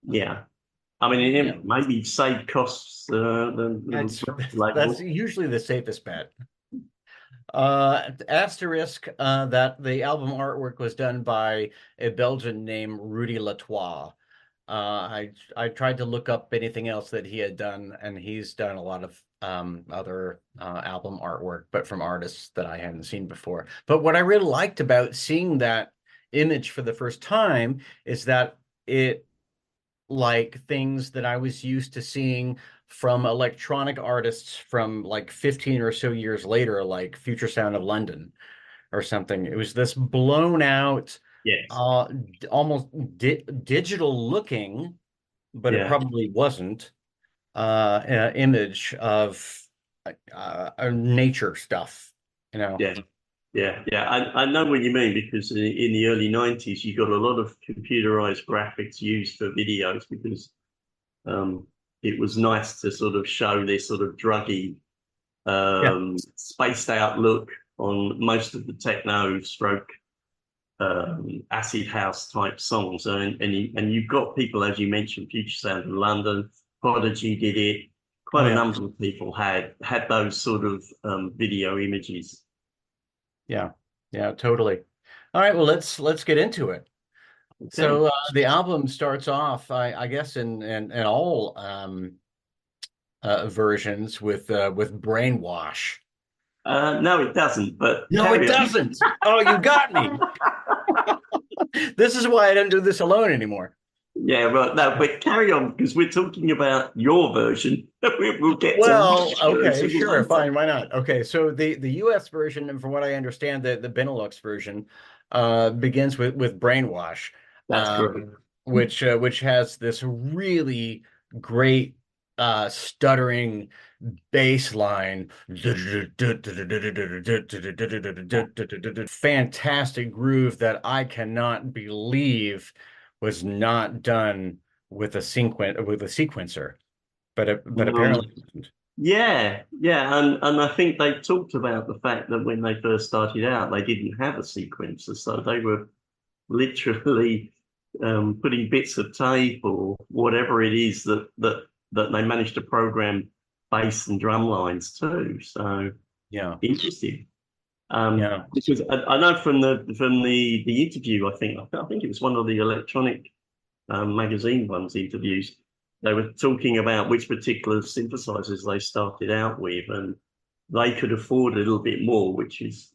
Yeah. I mean, Yeah. it maybe save costs than That's the that's label. usually the safest bet. Asterisk that the album artwork was done by a Belgian named Rudy Latois. I tried to look up anything else that he had done, and he's done a lot of other album artwork, but from artists that I hadn't seen before. But what I really liked about seeing that image for the first time is that it, like things that I was used to seeing from electronic artists from like 15 or so years later, like Future Sound of London or something. It was this blown out, Yes. uh, almost digital looking, but it Yeah. probably wasn't, image of nature stuff, you know. Yeah. Yeah. Yeah. I know what you mean, because in the early 90s, you got a lot of computerized graphics used for videos because um, it was nice to sort of show this sort of druggy, Yeah. spaced out look on most of the techno stroke acid house type songs, and you've got people, as you mentioned, Future Sound in London, Prodigy did it. Oh Quite a yeah. number of people had those sort of video images. Yeah. Yeah, totally. All right, well let's get into it. Okay. So the album starts off, I guess, in all versions with Brainwash. No, it doesn't. But No, it carry on. doesn't. Oh, you got me. This is why I don't do this alone anymore. Yeah, right. No, but carry on, because we're talking about your version. We'll get to my Well, okay, version sure, later. fine, why not? Okay, so the US version, and from what I understand, the Benelux version begins with Brainwash, That's correct. um, which has this really great stuttering bass line, fantastic groove that I cannot believe was not done with a sequencer, but Um, apparently it wasn't. Yeah, yeah, and I think they talked about the fact that when they first started out, they didn't have a sequencer, so they were literally putting bits of tape or whatever it is that they managed to program bass and drum lines too. So Yeah, interesting. yeah. Because I know from the interview, I think it was one of the electronic magazine ones interviews. They were talking about which particular synthesizers they started out with, and they could afford a little bit more, which is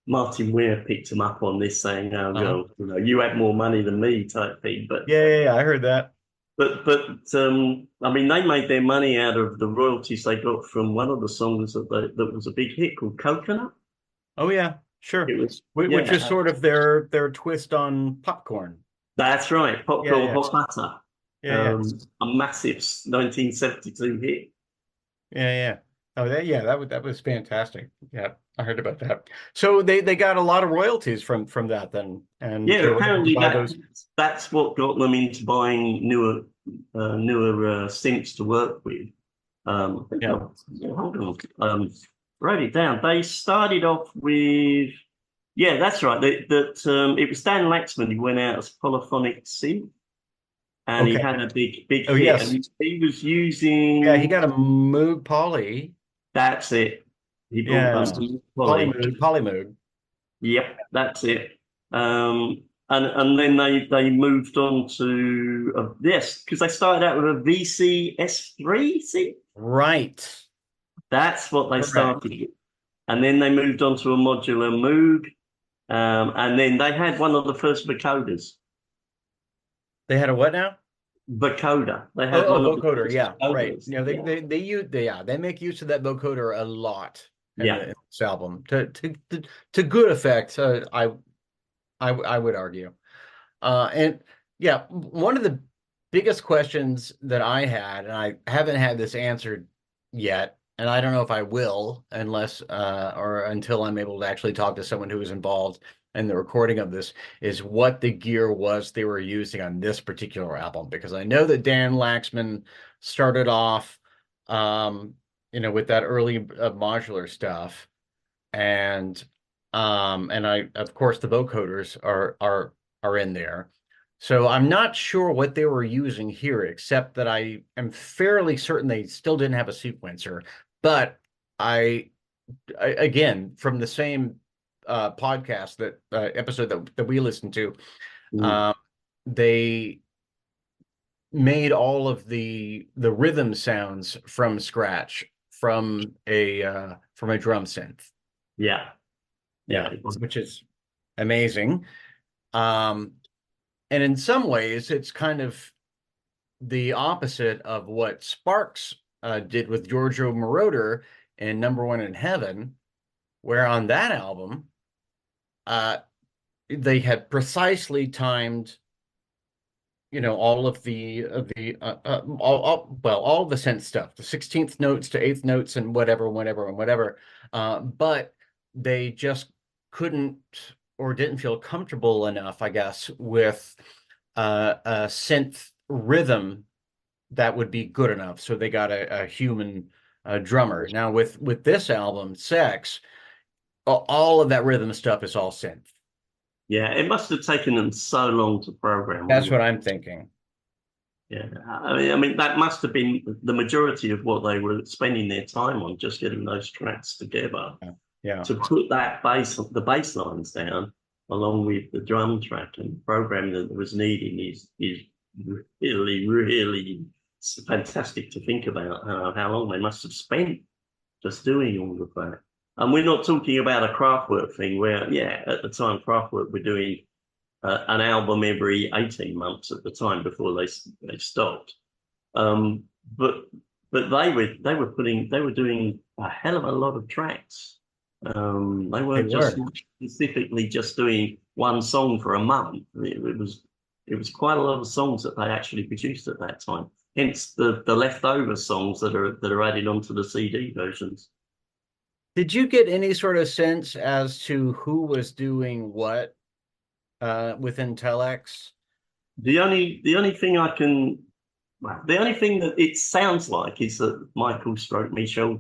Martin Weir picked them up on this, saying, "Oh, Uh-huh. well, you had more money than me," type thing. But Yeah, I heard that. I mean, they made their money out of the royalties they got from one of the songs that was a big hit called Coconut. Oh yeah, sure. It was, Which is yeah, sort of their twist on popcorn. that's right, Popcorn Yeah, Hot Butter, yeah, a massive 1972 hit. yeah. Oh, that was fantastic. Yeah, I heard about that. So they got a lot of royalties from that then, and Yeah, they were able to apparently buy those. that's what got them into buying newer synths to work with. I think Yeah. hold on, wrote it down. They started off with, yeah, that's right. It was Dan Laxman who went out as polyphonic synth, and he Okay. had a big Oh hit. yes. And he was using. Yeah, he got a Moog Poly. That's it. He bought Yeah. them Poly. Polymoog. Yep, that's it. And then they moved on to yes, because they started out with a VCS3. See, Right. that's what they Correct. started with, and then they moved on to a modular Moog, and then they had one of the first vocoders. They had a what now? Vocoder. They had Oh, one of the vocoder. first Yeah, right. vocoders. You know, they use they make use of that vocoder a lot in Yeah. this album to good effect. I would argue. And yeah, one of the biggest questions that I had, and I haven't had this answered yet, and I don't know if I will unless or until I'm able to actually talk to someone who was involved in the recording of this, is what the gear was they were using on this particular album. Because I know that Dan Laxman started off, with that early modular stuff, and I, of course, the vocoders are in there. So I'm not sure what they were using here, except that I am fairly certain they still didn't have a sequencer. But I again, from the same podcast, that episode that we listened to, they made all of the rhythm sounds from scratch from a drum synth. Yeah. Which is amazing. And in some ways, it's kind of the opposite of what Sparks did with Giorgio Moroder in Number One in Heaven, where on that album, they had precisely timed, all of the all of the synth stuff, the 16th notes to 8th notes and whatever. But they just couldn't or didn't feel comfortable enough, I guess, with a synth rhythm that would be good enough. So they got a human drummer. Now with this album, Sex, all of that rhythm stuff is all synth. Yeah, it must have taken them so long to program. That's what I'm thinking. Yeah, I mean that must have been the majority of what they were spending their time on, just getting those tracks together. Yeah. To put the bass lines down along with the drum track and programming that was needed is really fantastic to think about. How long they must have spent just doing all of that. And we're not talking about a Kraftwerk thing where, yeah, at the time Kraftwerk were doing an album every 18 months at the time before they stopped. But they were doing a hell of a lot of tracks. They weren't just specifically just doing one song for a month. It was quite a lot of songs that they actually produced at that time. Hence the leftover songs that are added onto the CD versions. Did you get any sort of sense as to who was doing what within Telex? The only thing that it sounds like is that Michel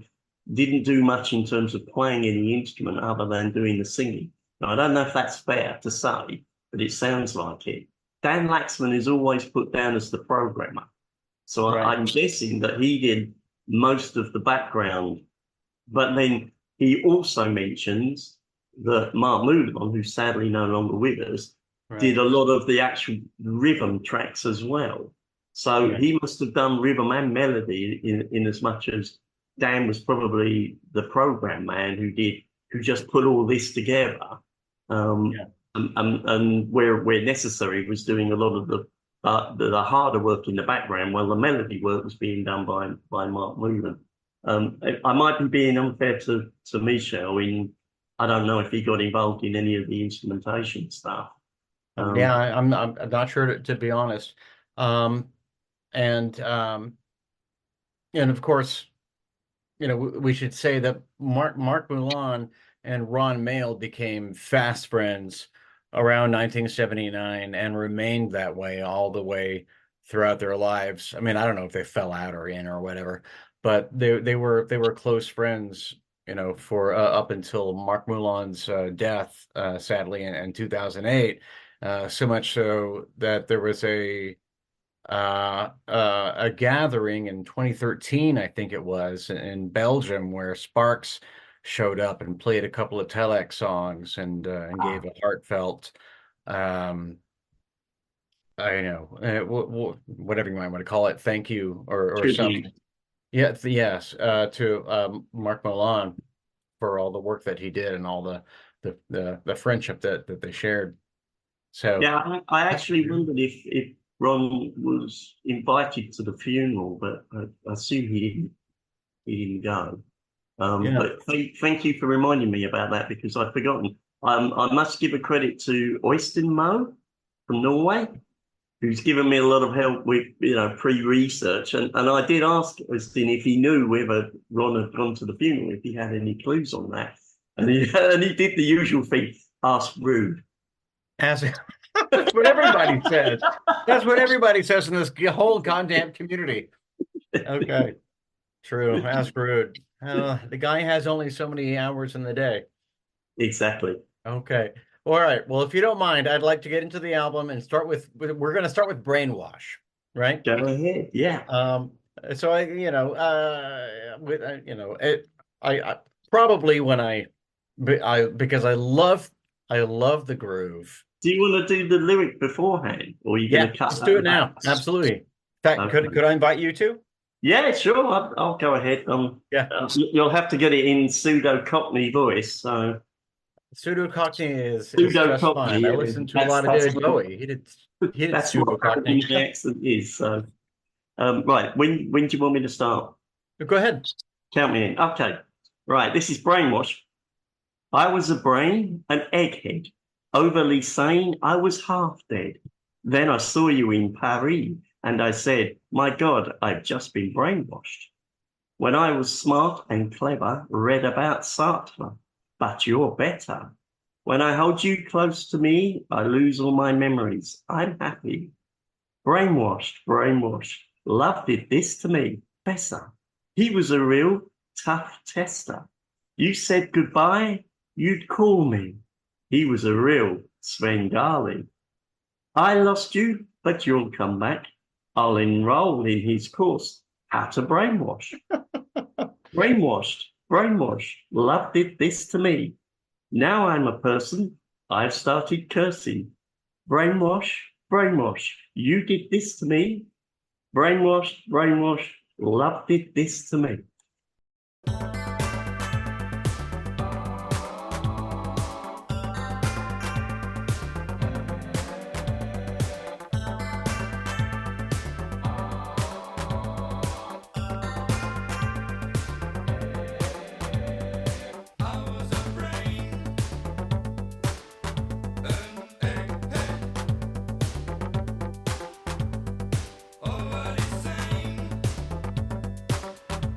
didn't do much in terms of playing any instrument other than doing the singing. Now, I don't know if that's fair to say, but it sounds like it. Dan Laxman is always put down as the programmer. So Right. I'm guessing that he did most of the background, but then he also mentions that Marc Moulin, who's sadly no longer with us, did a lot of the actual rhythm tracks as well. So he must have done rhythm and melody in as much as Dan was probably the program man who just put all this together. And where necessary was doing a lot of but the harder work in the background, while the melody work was being done by Marc Moulin. I might be being unfair to Michel in, I don't know if he got involved in any of the instrumentation stuff. Yeah, I'm not sure to be honest. And of course, we should say that Marc Moulin and Ron Mael became fast friends around 1979 and remained that way all the way throughout their lives. I mean, I don't know if they fell out or in or whatever, but they were close friends, for up until Marc Moulin's death, sadly, in 2008. So much so that there was a gathering in 2013, I think it was, in Belgium, where Sparks showed up and played a couple of Telex songs and gave a heartfelt, whatever you might want to call it, thank you or something. Yes, to Marc Moulin for all the work that he did and all the friendship that they shared. So yeah, I actually wondered if Ron was invited to the funeral, but I assume he didn't go. But thank you for reminding me about that, because I'd forgotten. I must give a credit to Øystein Moe from Norway, who's given me a lot of help with pre-research, and I did ask Øystein if he knew whether Ron had gone to the funeral, if he had any clues on that, and he did the usual thing, ask rude. That's what everybody says. That's what everybody says in this whole goddamn community. Okay. True. Ask rude. The guy has only so many hours in the day. Exactly. Okay. All right. Well, if you don't mind, I'd like to get into the album and we're going to start with Brainwash, right? Go ahead. Yeah. So I probably because I love the groove. Do you want to do the lyric beforehand, or are you going to cut? Let's do it now. Absolutely. In fact, okay. Could I invite you to? Yeah, sure. I'll go ahead. You'll have to get it in pseudo Cockney voice. So pseudo Cockney is just fine. I listened to a lot of David Bowie. He did that's pseudo Cockney. The accent is. So right. When do you want me to start? Go ahead. Count me in. Okay. Right. This is Brainwash. I was a brain, an egghead. Overly sane, I was half dead. Then I saw you in Paris, and I said, my God, I've just been brainwashed. When I was smart and clever, read about Sartre, but you're better. When I hold you close to me, I lose all my memories. I'm happy. Brainwashed. Love did this to me. Professor. He was a real tough tester. You said goodbye, you'd call me. He was a real Svengali. I lost you, but you'll come back. I'll enroll in his course, How to Brainwash. Brainwashed. Love did this to me. Now I'm a person. I've started cursing. Brainwash. You did this to me. Brainwash. Love did this to me.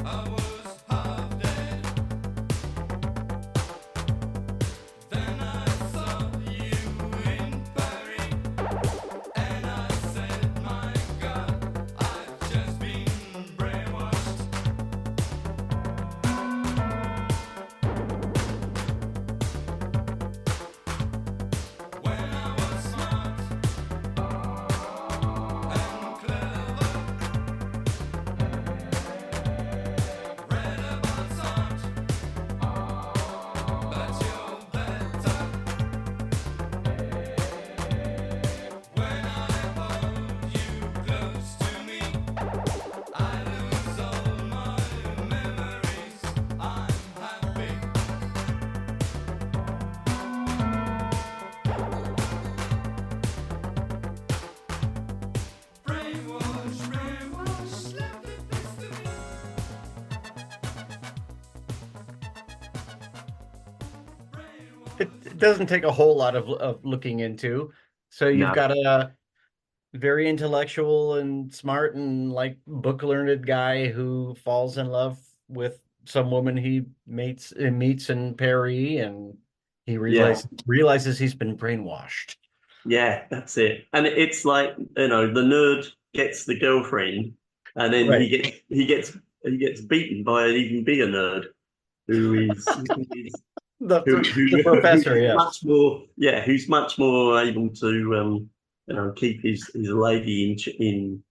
I was doesn't take a whole lot of looking into. So you've No. got a very intellectual and smart and like book learned guy who falls in love with some woman he meets in Paris, and he Yeah. realizes he's been brainwashed. Yeah, that's it. And it's like, the nerd gets the girlfriend, and then Right. he gets beaten by an even bigger nerd who is The the professor, who's yes. much more, who's much more able to keep his lady in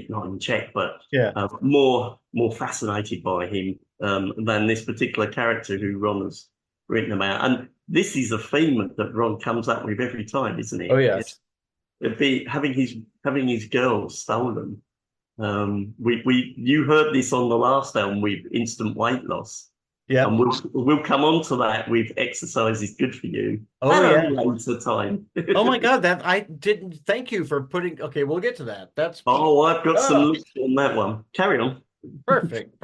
not in check, but Yeah. more fascinated by him than this particular character who Ron has written about. And this is a theme that Ron comes up with every time, isn't Oh it? yes. It'd be having his girl stolen. You heard this on the last album with instant weight loss. Yeah. And we'll come on to that with exercise is good for you Oh at a yeah. later time. Oh my God, that I didn't thank you for putting okay, we'll get to that. That's Oh, I've got some oh, list on that one. Carry on. perfect.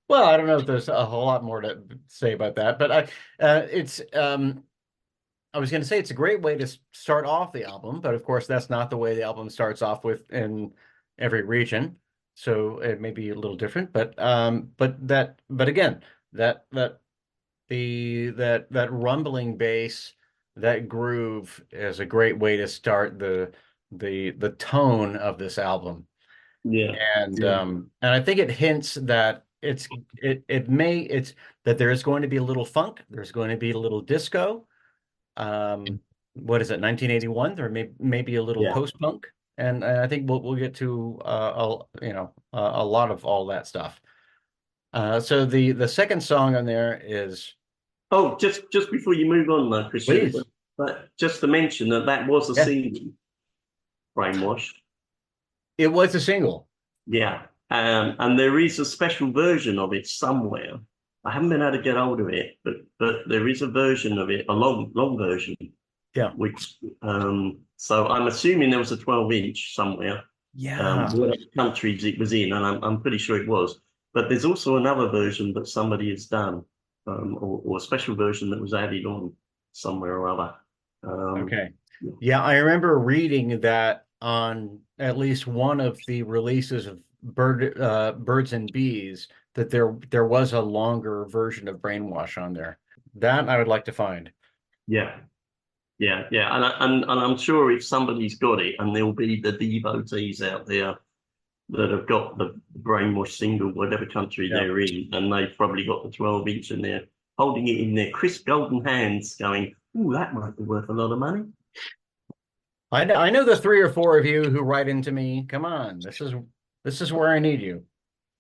Well, I don't know if there's a whole lot more to say about that, but it's I was going to say it's a great way to start off the album, but of course that's not the way the album starts off with in every region. So it may be a little different, but again, that that that rumbling bass, that groove is a great way to start the tone of this album. Yeah. Yeah. And I think it hints that it's that there is going to be a little funk, there's going to be a little disco. What is it, 1981? There may be a little Yeah. post-punk, and I think we'll get to a lot of all that stuff. So the second song on there is Oh, just before you move on, though, Christian, please. but just to mention that was a Yeah, single, Brainwashed. it was a single. Yeah. And there is a special version of it somewhere. I haven't been able to get hold of it, but there is a version of it, a long version, Yeah. which so I'm assuming there was a 12-inch somewhere, Yeah. whatever countries it was in, and I'm pretty sure it was. But there's also another version that somebody has done, or a special version that was added on somewhere or other. Okay. Yeah, I remember reading that on at least one of the releases of Birds and Bees that there was a longer version of Brainwash on there. That I would like to find. Yeah, yeah, and I'm sure if somebody's got it, and there'll be the devotees out there that have got the Brainwash single, whatever country Yeah. they're in, and they've probably got the 12-inch and they're holding it in their crisp golden hands, going, "Ooh, that might be worth a lot of money." I know the three or four of you who write into me. Come on, this is where I need you.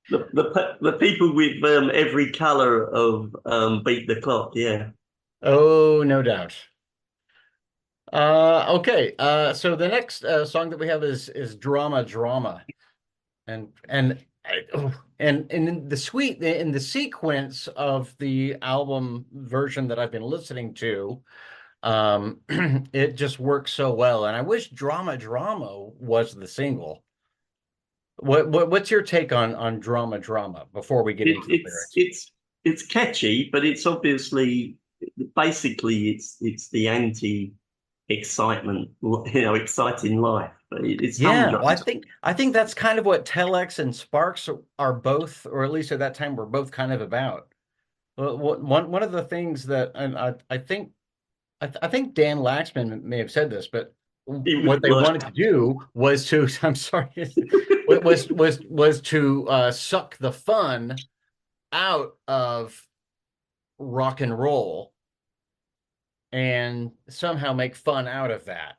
The people with every color of Beat the Clock, yeah. Oh, no doubt. Okay. So the next song that we have is Drama, and in the sequence of the album version that I've been listening to, it just works so well. And I wish Drama was the single. What's your take on Drama before we get into the lyrics? It's catchy, but it's obviously basically it's the anti excitement, exciting life. But it's Yeah, well, humdrum. I think that's kind of what Telex and Sparks are both, or at least at that time, were both kind of about. One of the things that, and I think Dan Laxman may have said this, but It was what they like, wanted to do was to, I'm sorry, was to suck the fun out of rock and roll and somehow make fun out of that.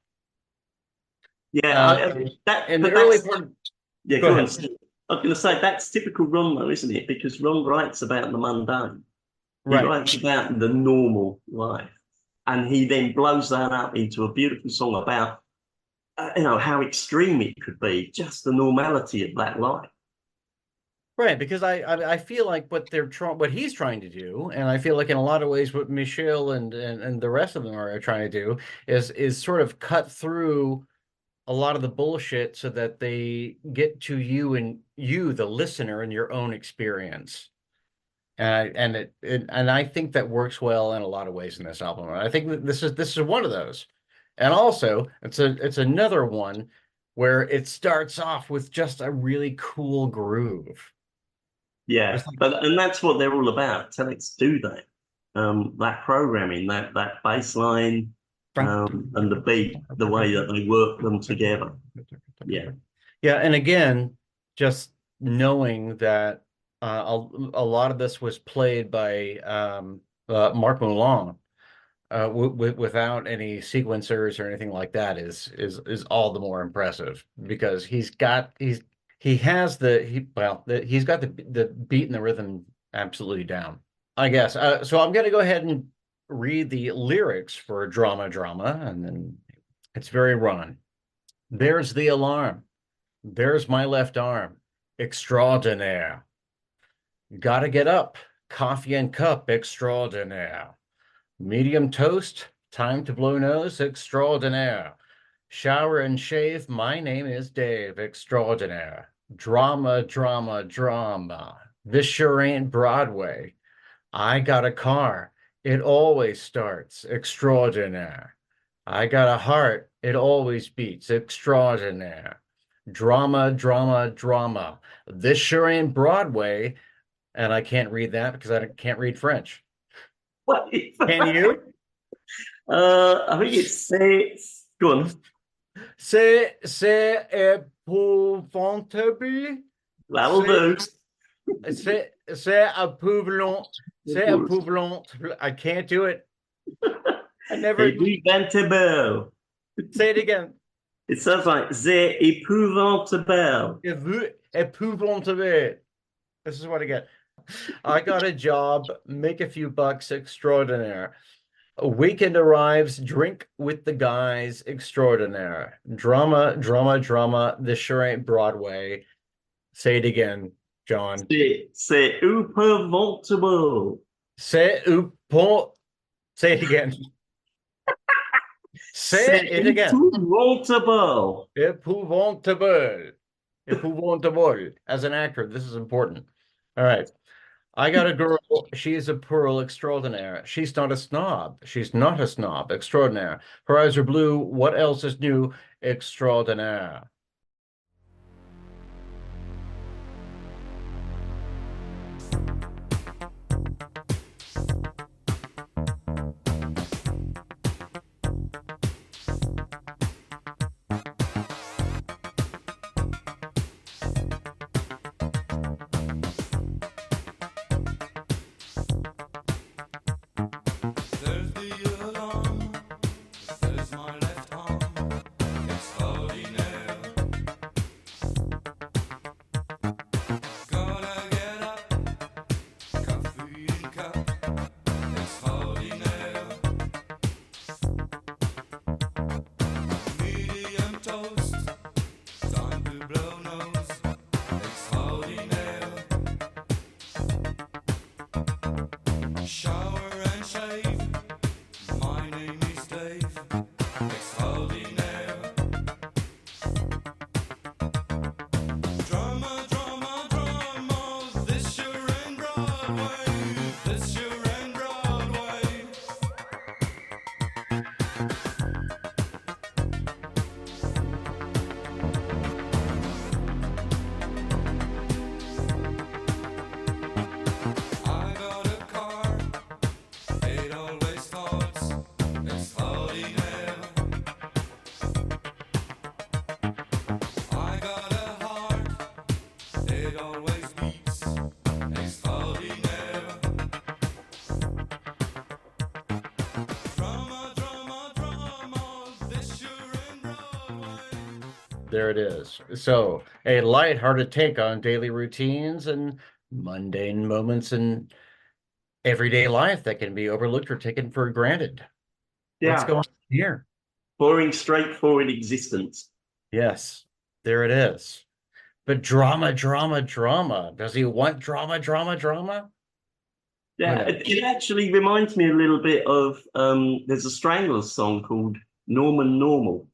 yeah, In the early part. yeah. Go Go on. ahead. I was going to say that's typical Ron, though, isn't it? Because Ron writes about the mundane. He Right. writes about the normal life, and he then blows that up into a beautiful song about how extreme it could be, just the normality of that life. Right, because I feel like what he's trying to do, and I feel like in a lot of ways what Michelle and the rest of them are trying to do is sort of cut through a lot of the bullshit so that they get to you and you, the listener, and your own experience. And I think that works well in a lot of ways in this album. And I think that this is one of those. And also, it's another one where it starts off with just a really cool groove. Yeah, It's like, and that's what they're all about. Telex do that. That programming, that bass line, and the beat, the way that they work them together. Yeah. yeah, and again, just knowing that a lot of this was played by Marc Moulin without any sequencers or anything like that is all the more impressive because he's got the beat and the rhythm absolutely down, I guess. So I'm gonna go ahead and read the lyrics for Drama Drama, and then it's very Ron. There's the alarm. There's my left arm. Extraordinaire. Gotta get up. Coffee and cup. Extraordinaire. Medium toast. Time to blow nose. Extraordinaire. Shower and shave. My name is Dave. Extraordinaire. Drama, drama, drama. This sure ain't Broadway. I got a car. It always starts. Extraordinaire. I got a heart. It always beats. Extraordinaire. Drama, drama, drama. This sure ain't Broadway. And I can't read that because I can't read French. What is that? Can you? I think it's six. Go on. C'est épouvantable. That'll do. C'est épouvant. C'est épouvant. I can't do it. I never. Épouvantable. Say it again. It sounds like c'est épouvantable. Épouvantable. This is what I get. I got a job, make a few bucks, extraordinaire. A weekend arrives, drink with the guys, extraordinaire. Drama, drama, drama. This sure ain't Broadway. Say it again, John. C'est épouvantable. Say it again. Say it again. Épouvantable. Épouvantable. Épouvantable. As an actor, this is important. All right. I got a girl. She is a pearl extraordinaire. She's not a snob. She's not a snob. Extraordinaire. Her eyes are blue. What else is new? Extraordinaire. There it is. So, a lighthearted take on daily routines and mundane moments in everyday life that can be overlooked or taken for granted. What's going on here? Boring, straightforward existence. Yes, there it is. But drama, drama, drama. Does he want drama, drama, drama? Yeah, it actually reminds me a little bit of there's a Stranglers song called Norman Normal.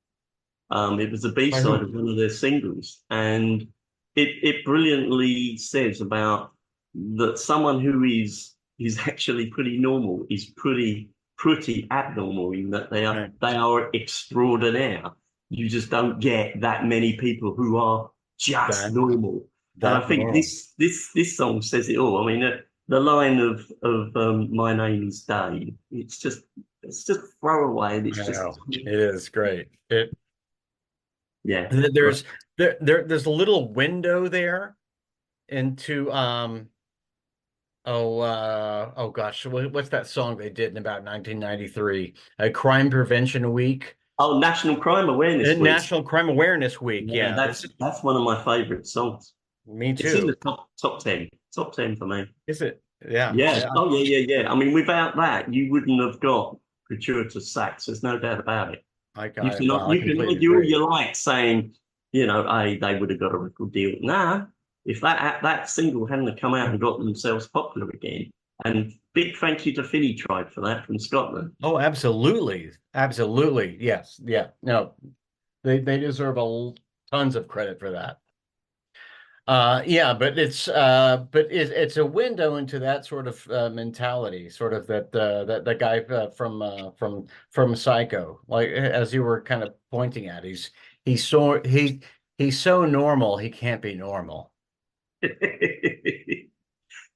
It was the B-side of one of their singles, and it brilliantly says about that someone who is actually pretty normal is pretty abnormal in that they are extraordinaire. You just don't get that many people who are just That normal. And I that think normal. this song says it all. I mean, the line of "My name is Dave." It's just throwaway, and it's I just know. It is great. yeah. There's there's a little window there into oh gosh, what's that song they did in about 1993? Crime Prevention Week. Oh, National Crime Awareness Week. National Crime Awareness Week. Yeah, Yeah, that's one of my favorite songs. me It's in the too. top ten for me. Is it? Yeah. Yeah. Oh, yeah. I mean, without that, you wouldn't have got gratuitous sax. There's no doubt about it. You can Well, I you can completely argue all agree. you like, saying, hey, they would have got a record deal. Nah, if that single hadn't have come out and got themselves popular again, and big thank you to Finny Tribe for that from Scotland. Oh, absolutely. Absolutely. Yes. Yeah. No, they deserve tons of credit for that. Yeah, but it's a window into that sort of mentality, sort of that the guy from Psycho, like as you were kind of pointing at, he's so normal he can't be normal.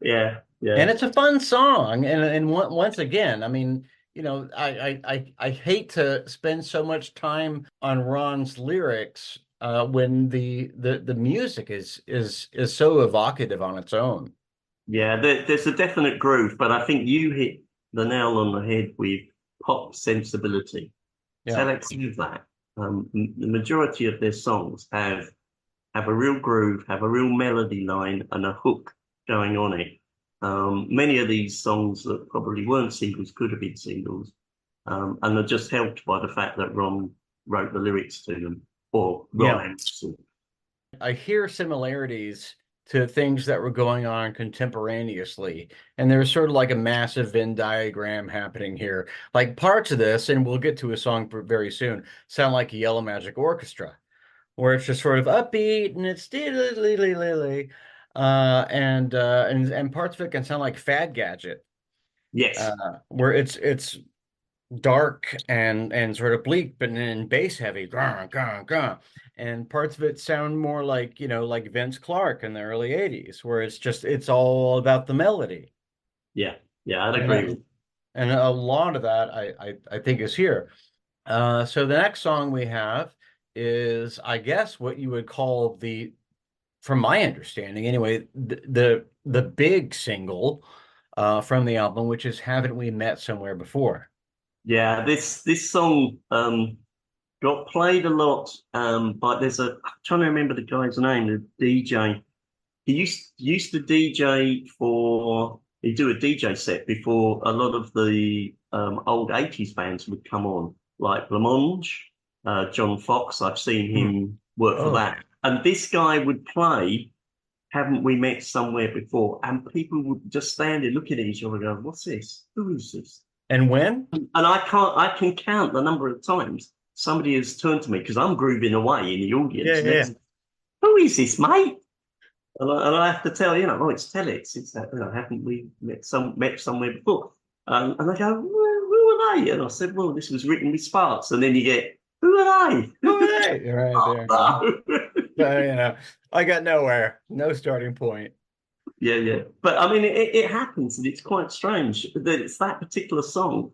Yeah, yeah. And it's a fun song. And once again, I mean, I hate to spend so much time on Ron's lyrics when the music is so evocative on its own. Yeah, there's a definite groove, but I think you hit the nail on the head with pop sensibility. Yeah. Telex have that. The majority of their songs have a real groove, have a real melody line, and a hook going on it. Many of these songs that probably weren't singles could have been singles, and are just helped by the fact that Ron wrote the lyrics to them, or Ron Yeah. and Russell. I hear similarities to things that were going on contemporaneously. And there's sort of like a massive Venn diagram happening here. Like parts of this, and we'll get to a song very soon, sound like a Yellow Magic Orchestra, where it's just sort of upbeat and it's and parts of it can sound like Fad Gadget, Yes, where it's dark and sort of bleak, but then bass heavy, grah, grah, grah. And parts of it sound more like, like Vince Clarke in the early 80s, where it's all about the melody. yeah, yeah, I'd And agree with. and a lot of that I think is here. So the next song we have is, I guess, what you would call from my understanding anyway, the big single from the album, which is Haven't We Met Somewhere Before? Yeah, this song got played a lot, but I'm trying to remember the guy's name, the DJ. He used to DJ he'd do a DJ set before a lot of the old 80s bands would come on, like Blancmange, John Fox. I've seen him work for Oh, that. And this guy would play Haven't We Met Somewhere Before? And people would just stand there looking at each other and go, what's this? Who is this? and when? And I can count the number of times somebody has turned to me because I'm grooving away in the Yeah, audience. And yeah. who is this, mate? And I have to tell oh, it's Telex. It's that, haven't we met somewhere before? And they go, who are they? And I said, well, this was written with Sparks. And then you get, who are they? All right, right Oh, there. no. So, I got nowhere, no starting point. Yeah, yeah. But I mean, it happens, and it's quite strange that it's that particular song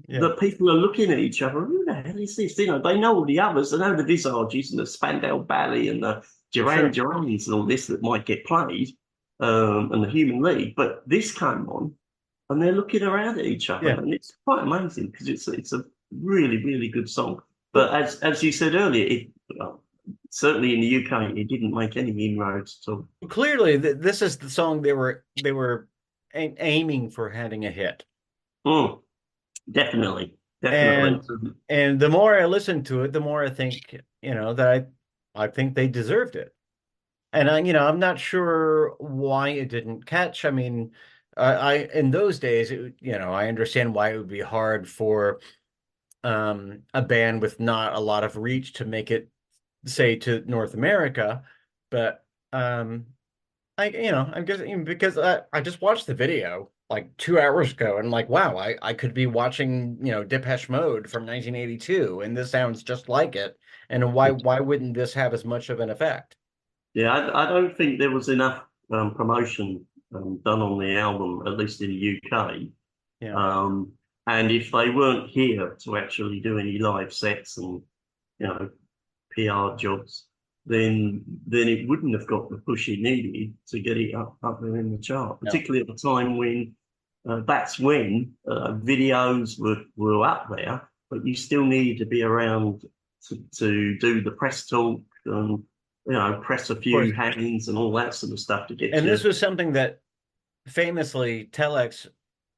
Yeah, that people are looking at each other. Who the hell is this? They know all the others. They know the Visages and the Spandau Ballet and the Duran sure. Durans and all this that might get played, and the Human League. But this came on, and they're looking around at each other, Yeah. and it's quite amazing because it's a really really good song. But as you said earlier, certainly in the UK, it didn't make any inroads at all. Clearly, this is the song they were aiming for having a hit. Mm, definitely, And definitely. and the more I listen to it, the more I think, that I think they deserved it. And I'm not sure why it didn't catch. I mean, I in those days, I understand why it would be hard for a band with not a lot of reach to make it, say, to North America, but I'm guessing because I just watched the video like 2 hours ago, and I'm like, wow, I could be watching, Depeche Mode from 1982, and this sounds just like it. And why wouldn't this have as much of an effect? Yeah, I don't think there was enough promotion done on the album, at least in the UK. Yeah. Um, and if they weren't here to actually do any live sets and you know PR jobs, then it wouldn't have got the push it needed to get it up there in the chart, No. particularly at the time when that's when videos were up there, but you still needed to be around to do the press talk and press a Of course. few hands and all that sort of stuff to get And you. this was something that famously Telex,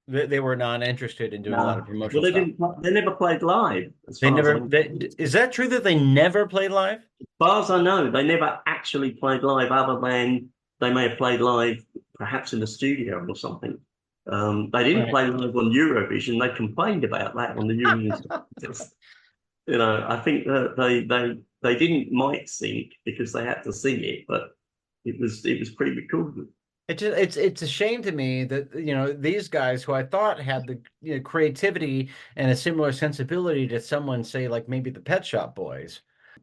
they were not interested in doing a lot of No, well, promotional stuff. They never played live, as They far as I never, know. is that true that they never played live? As far as I know, they never actually played live, other than they may have played live, perhaps in the studio or something. They didn't Right. play live on Eurovision. They complained about that on the Eurovision contest. I think that they didn't mic sync because they had to sing it, but it was pre-recorded. It's a shame to me that these guys who I thought had the creativity and a similar sensibility to someone, say, like maybe the Pet Shop Boys.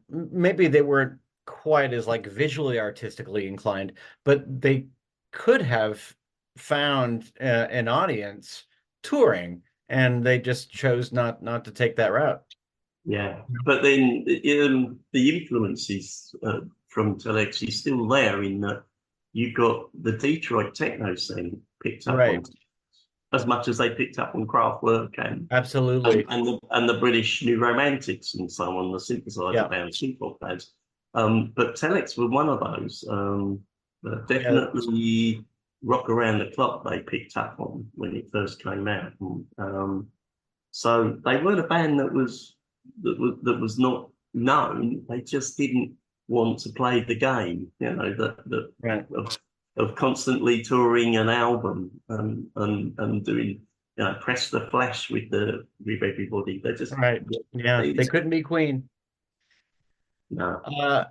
Maybe they weren't quite as like visually artistically inclined, but they could have found an audience touring, and they just chose not to take that route. Yeah, but then the influences from Telex is still there in that you got the Detroit techno scene picked up on Right. as much as they picked up on Kraftwerk Absolutely. and the British New Romantics and so on, the synthesizer Yeah. bands, synth bands. But Telex were one of those. Yeah. Definitely Rock Around the Clock they picked up on when it first came out. So they weren't a band that was not known. They just didn't want to play the game, Right. of constantly touring an album and doing press the flesh with everybody. They just Right. Yeah. they They just couldn't be Queen. no. Uh,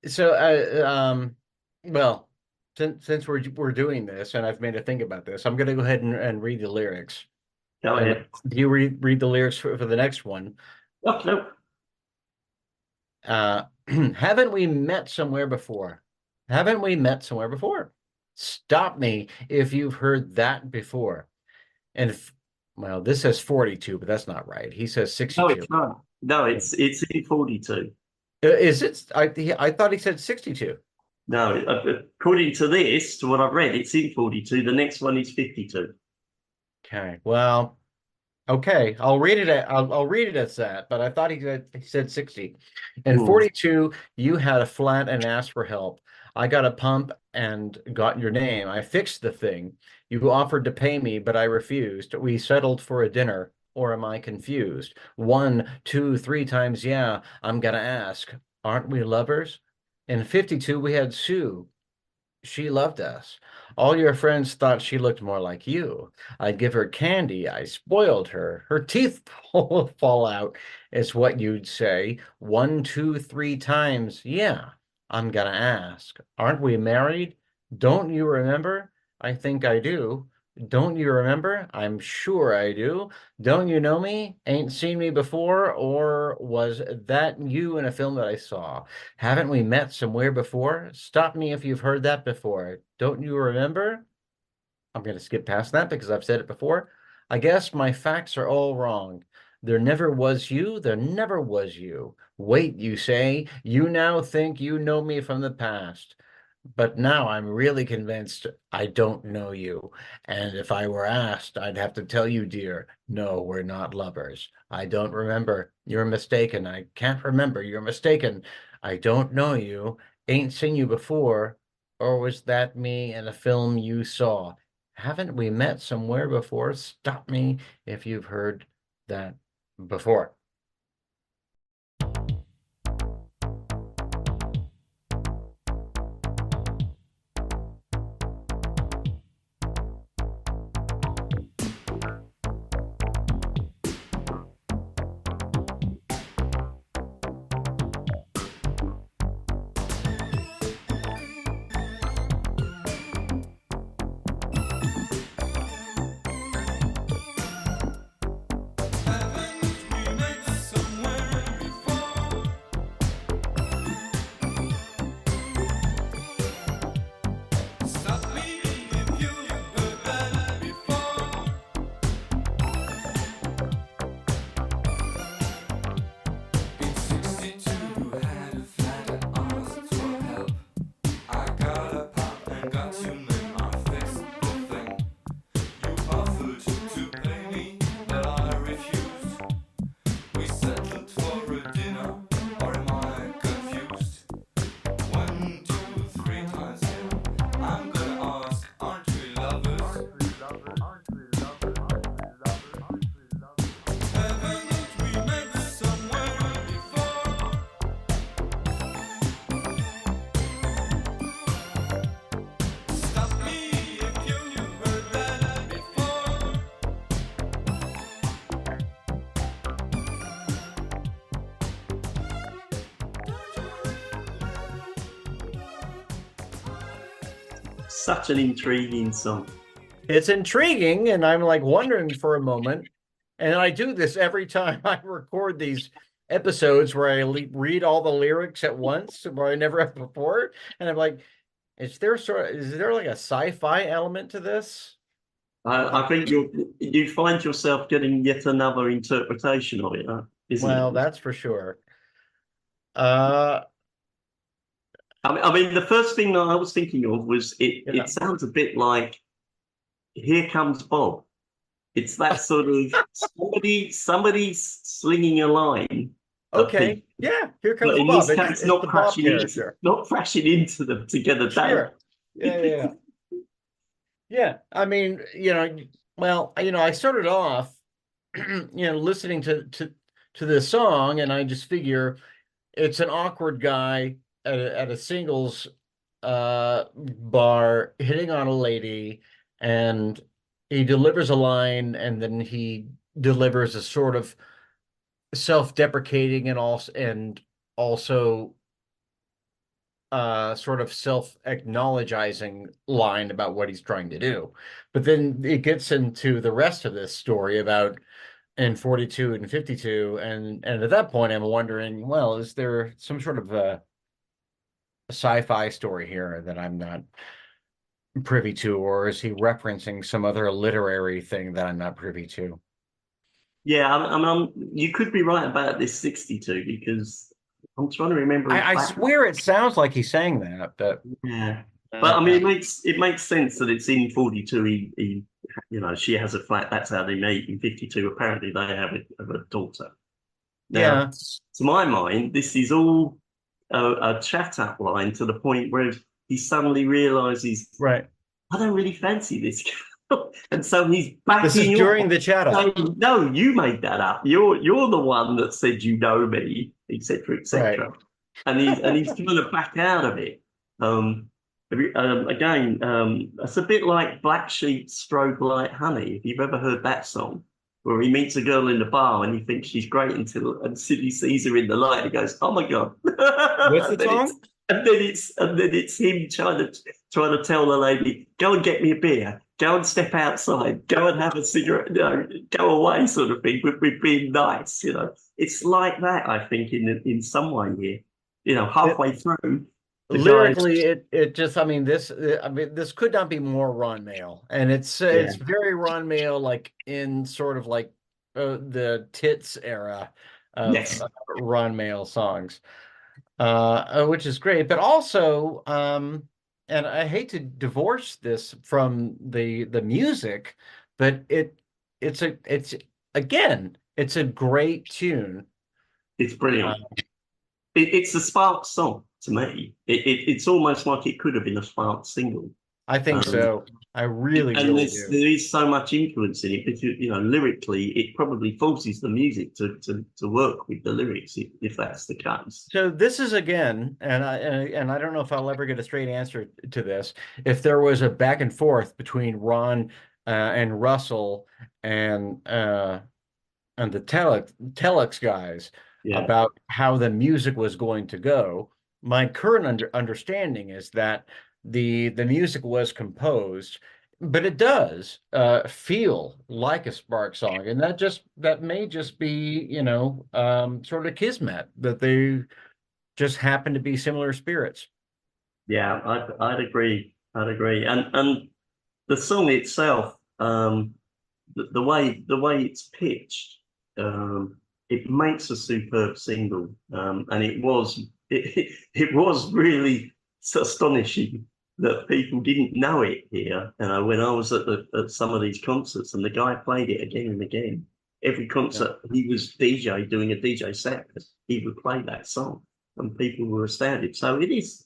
So, well, since we're doing this, and I've made a think about this, I'm going to go ahead and read the lyrics. Go And ahead. do you read the lyrics for the next one? Oh, no. Haven't we met somewhere before? Haven't we met somewhere before? Stop me if you've heard that before. And well, this says 42, but that's not right. He says No, 62. it's not. No, it's in 42. Is it? I thought he said 62. No, according to this, to what I've read, it's in 42. The next one is 52. Okay. Well, okay, I'll read it. I'll read it as that. But I thought he said 60. And Hmm. 42, you had a flat and asked for help. I got a pump and got your name. I fixed the thing. You offered to pay me, but I refused. We settled for a dinner. Or am I confused? 1, 2, 3 times, yeah, I'm gonna ask. Aren't we lovers? In 52, we had Sue. She loved us. All your friends thought she looked more like you. I'd give her candy. I spoiled her. Her teeth fall out, is what you'd say. 1, 2, 3 times. Yeah, I'm gonna ask. Aren't we married? Don't you remember? I think I do. Don't you remember? I'm sure I do. Don't you know me? Ain't seen me before? Or was that you in a film that I saw? Haven't we met somewhere before? Stop me if you've heard that before. Don't you remember? I'm going to skip past that because I've said it before. I guess my facts are all wrong. There never was you. There never was you. Wait, you say. You now think you know me from the past. But now I'm really convinced I don't know you. And if I were asked, I'd have to tell you, dear, no, we're not lovers. I don't remember. You're mistaken. I can't remember. You're mistaken. I don't know you. Ain't seen you before. Or was that me in a film you saw? Haven't we met somewhere before? Stop me if you've heard that before. such an intriguing song. It's intriguing, and I'm like wondering for a moment. And I do this every time I record these episodes where I read all the lyrics at once, where I never have before. And I'm like, is there like a sci-fi element to this? I think you find yourself getting yet another interpretation of it, isn't Well, it? that's for sure. Uh, I mean, the first thing that I was thinking of was Yeah. it sounds a bit like Here Comes Bob. It's that sort of somebody slinging a line. Okay. Yeah. Here But comes in Bob. this case, It's the Bob character. not crashing into them to get a date. Sure. Yeah. Yeah. I mean, well, I started off, listening to this song, and I just figure it's an awkward guy at a singles bar hitting on a lady, and he delivers a line, and then he delivers a sort of self-deprecating and also sort of self-acknowledging line about what he's trying to do. But then it gets into the rest of this story about in 42 and 52, and at that point I'm wondering, well, is there some sort of a sci-fi story here that I'm not privy to, or is he referencing some other literary thing that I'm not privy to? Yeah, you could be right about this 62 because I'm trying to remember. I swear it sounds like he's saying that, but yeah. But I mean, it makes sense that it's in 42. He she has a flat. That's how they meet. In 52, apparently they have a daughter. Now, to my mind, this is all a chat up line to the point where he suddenly realizes, right, I don't really fancy this girl, and so he's backing. This is during the chat up. Saying, no, you made that up. You're the one that said you know me, etc., etc. Right. And he's trying to back out of it. Again, it's a bit like Black Sheep Strobe Light Honey. If you've ever heard that song, where he meets a girl in the bar and he thinks she's great until he sees her in the light and he goes, "Oh my god!" What's the song? And then it's him trying to tell the lady, "Go and get me a beer. Go and step outside. Go and have a cigarette. Go away," sort of thing. With being nice, It's like that, I think, in some way here. Halfway through. Lyrically, it just, this could not be more Ron Mael, and it's very Ron Mael, like in sort of like the Tits era of Ron Mael songs, which is great. But also, and I hate to divorce this from the music, but it's a great tune. It's brilliant. It's a Sparks song to me. It's almost like it could have been a Sparks single. I think so. I really do. There is so much influence in it because lyrically, it probably forces the music to work with the lyrics if that's the case. So this is again, and I don't know if I'll ever get a straight answer to this. If there was a back and forth between Ron and Russell and the Telex guys. Yeah. About how the music was going to go. My current understanding is that the music was composed, but it does feel like a Spark song, and that may just be sort of kismet that they just happen to be similar spirits. Yeah, I'd agree. And the song itself, the way it's pitched. It makes a superb single, and it was really astonishing that people didn't know it here. When I was at some of these concerts, and the guy played it again and again. Every concert he was doing a DJ set, he would play that song, and people were astounded. So it's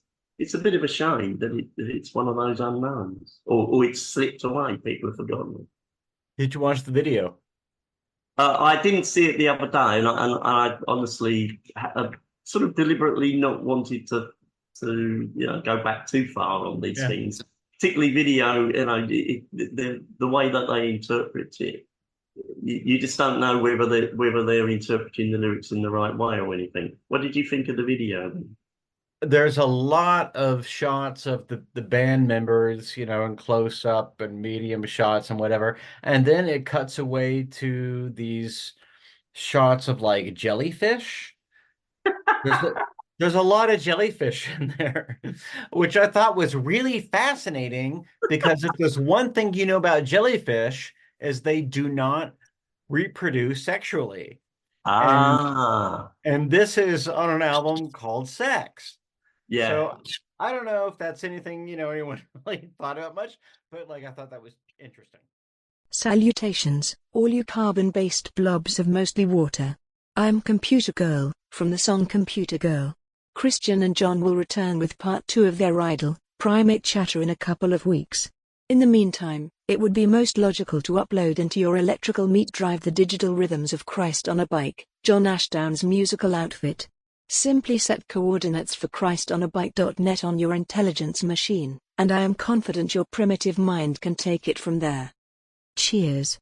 a bit of a shame that it's one of those unknowns, or it's slipped away. People have forgotten it. Did you watch the video? I didn't see it the other day, and I honestly sort of deliberately not wanted to go back too far on these things, particularly video. The way that they interpret it, you just don't know whether they're interpreting the lyrics in the right way or anything. What did you think of the video? there's a lot of shots of the band members, in close up and medium shots and whatever. And then it cuts away to these shots of like jellyfish. There's a, there's a lot of jellyfish in there, which I thought was really fascinating because if there's one thing you know about jellyfish is they do not reproduce sexually. And Ah, and this is on an album called Sex. yeah. So I don't know if that's anything, anyone really thought about much, but like I thought that was interesting. Salutations, all you carbon-based blobs of mostly water. I'm Computer Girl, from the song Computer Girl. Christian and John will return with part 2 of their idle, primate chatter in a couple of weeks. In the meantime, it would be most logical to upload into your electrical meat drive the digital rhythms of Christ on a Bike, John Ashdown's musical outfit. Simply set coordinates for christonabike.net on your intelligence machine, and I am confident your primitive mind can take it from there. Cheers.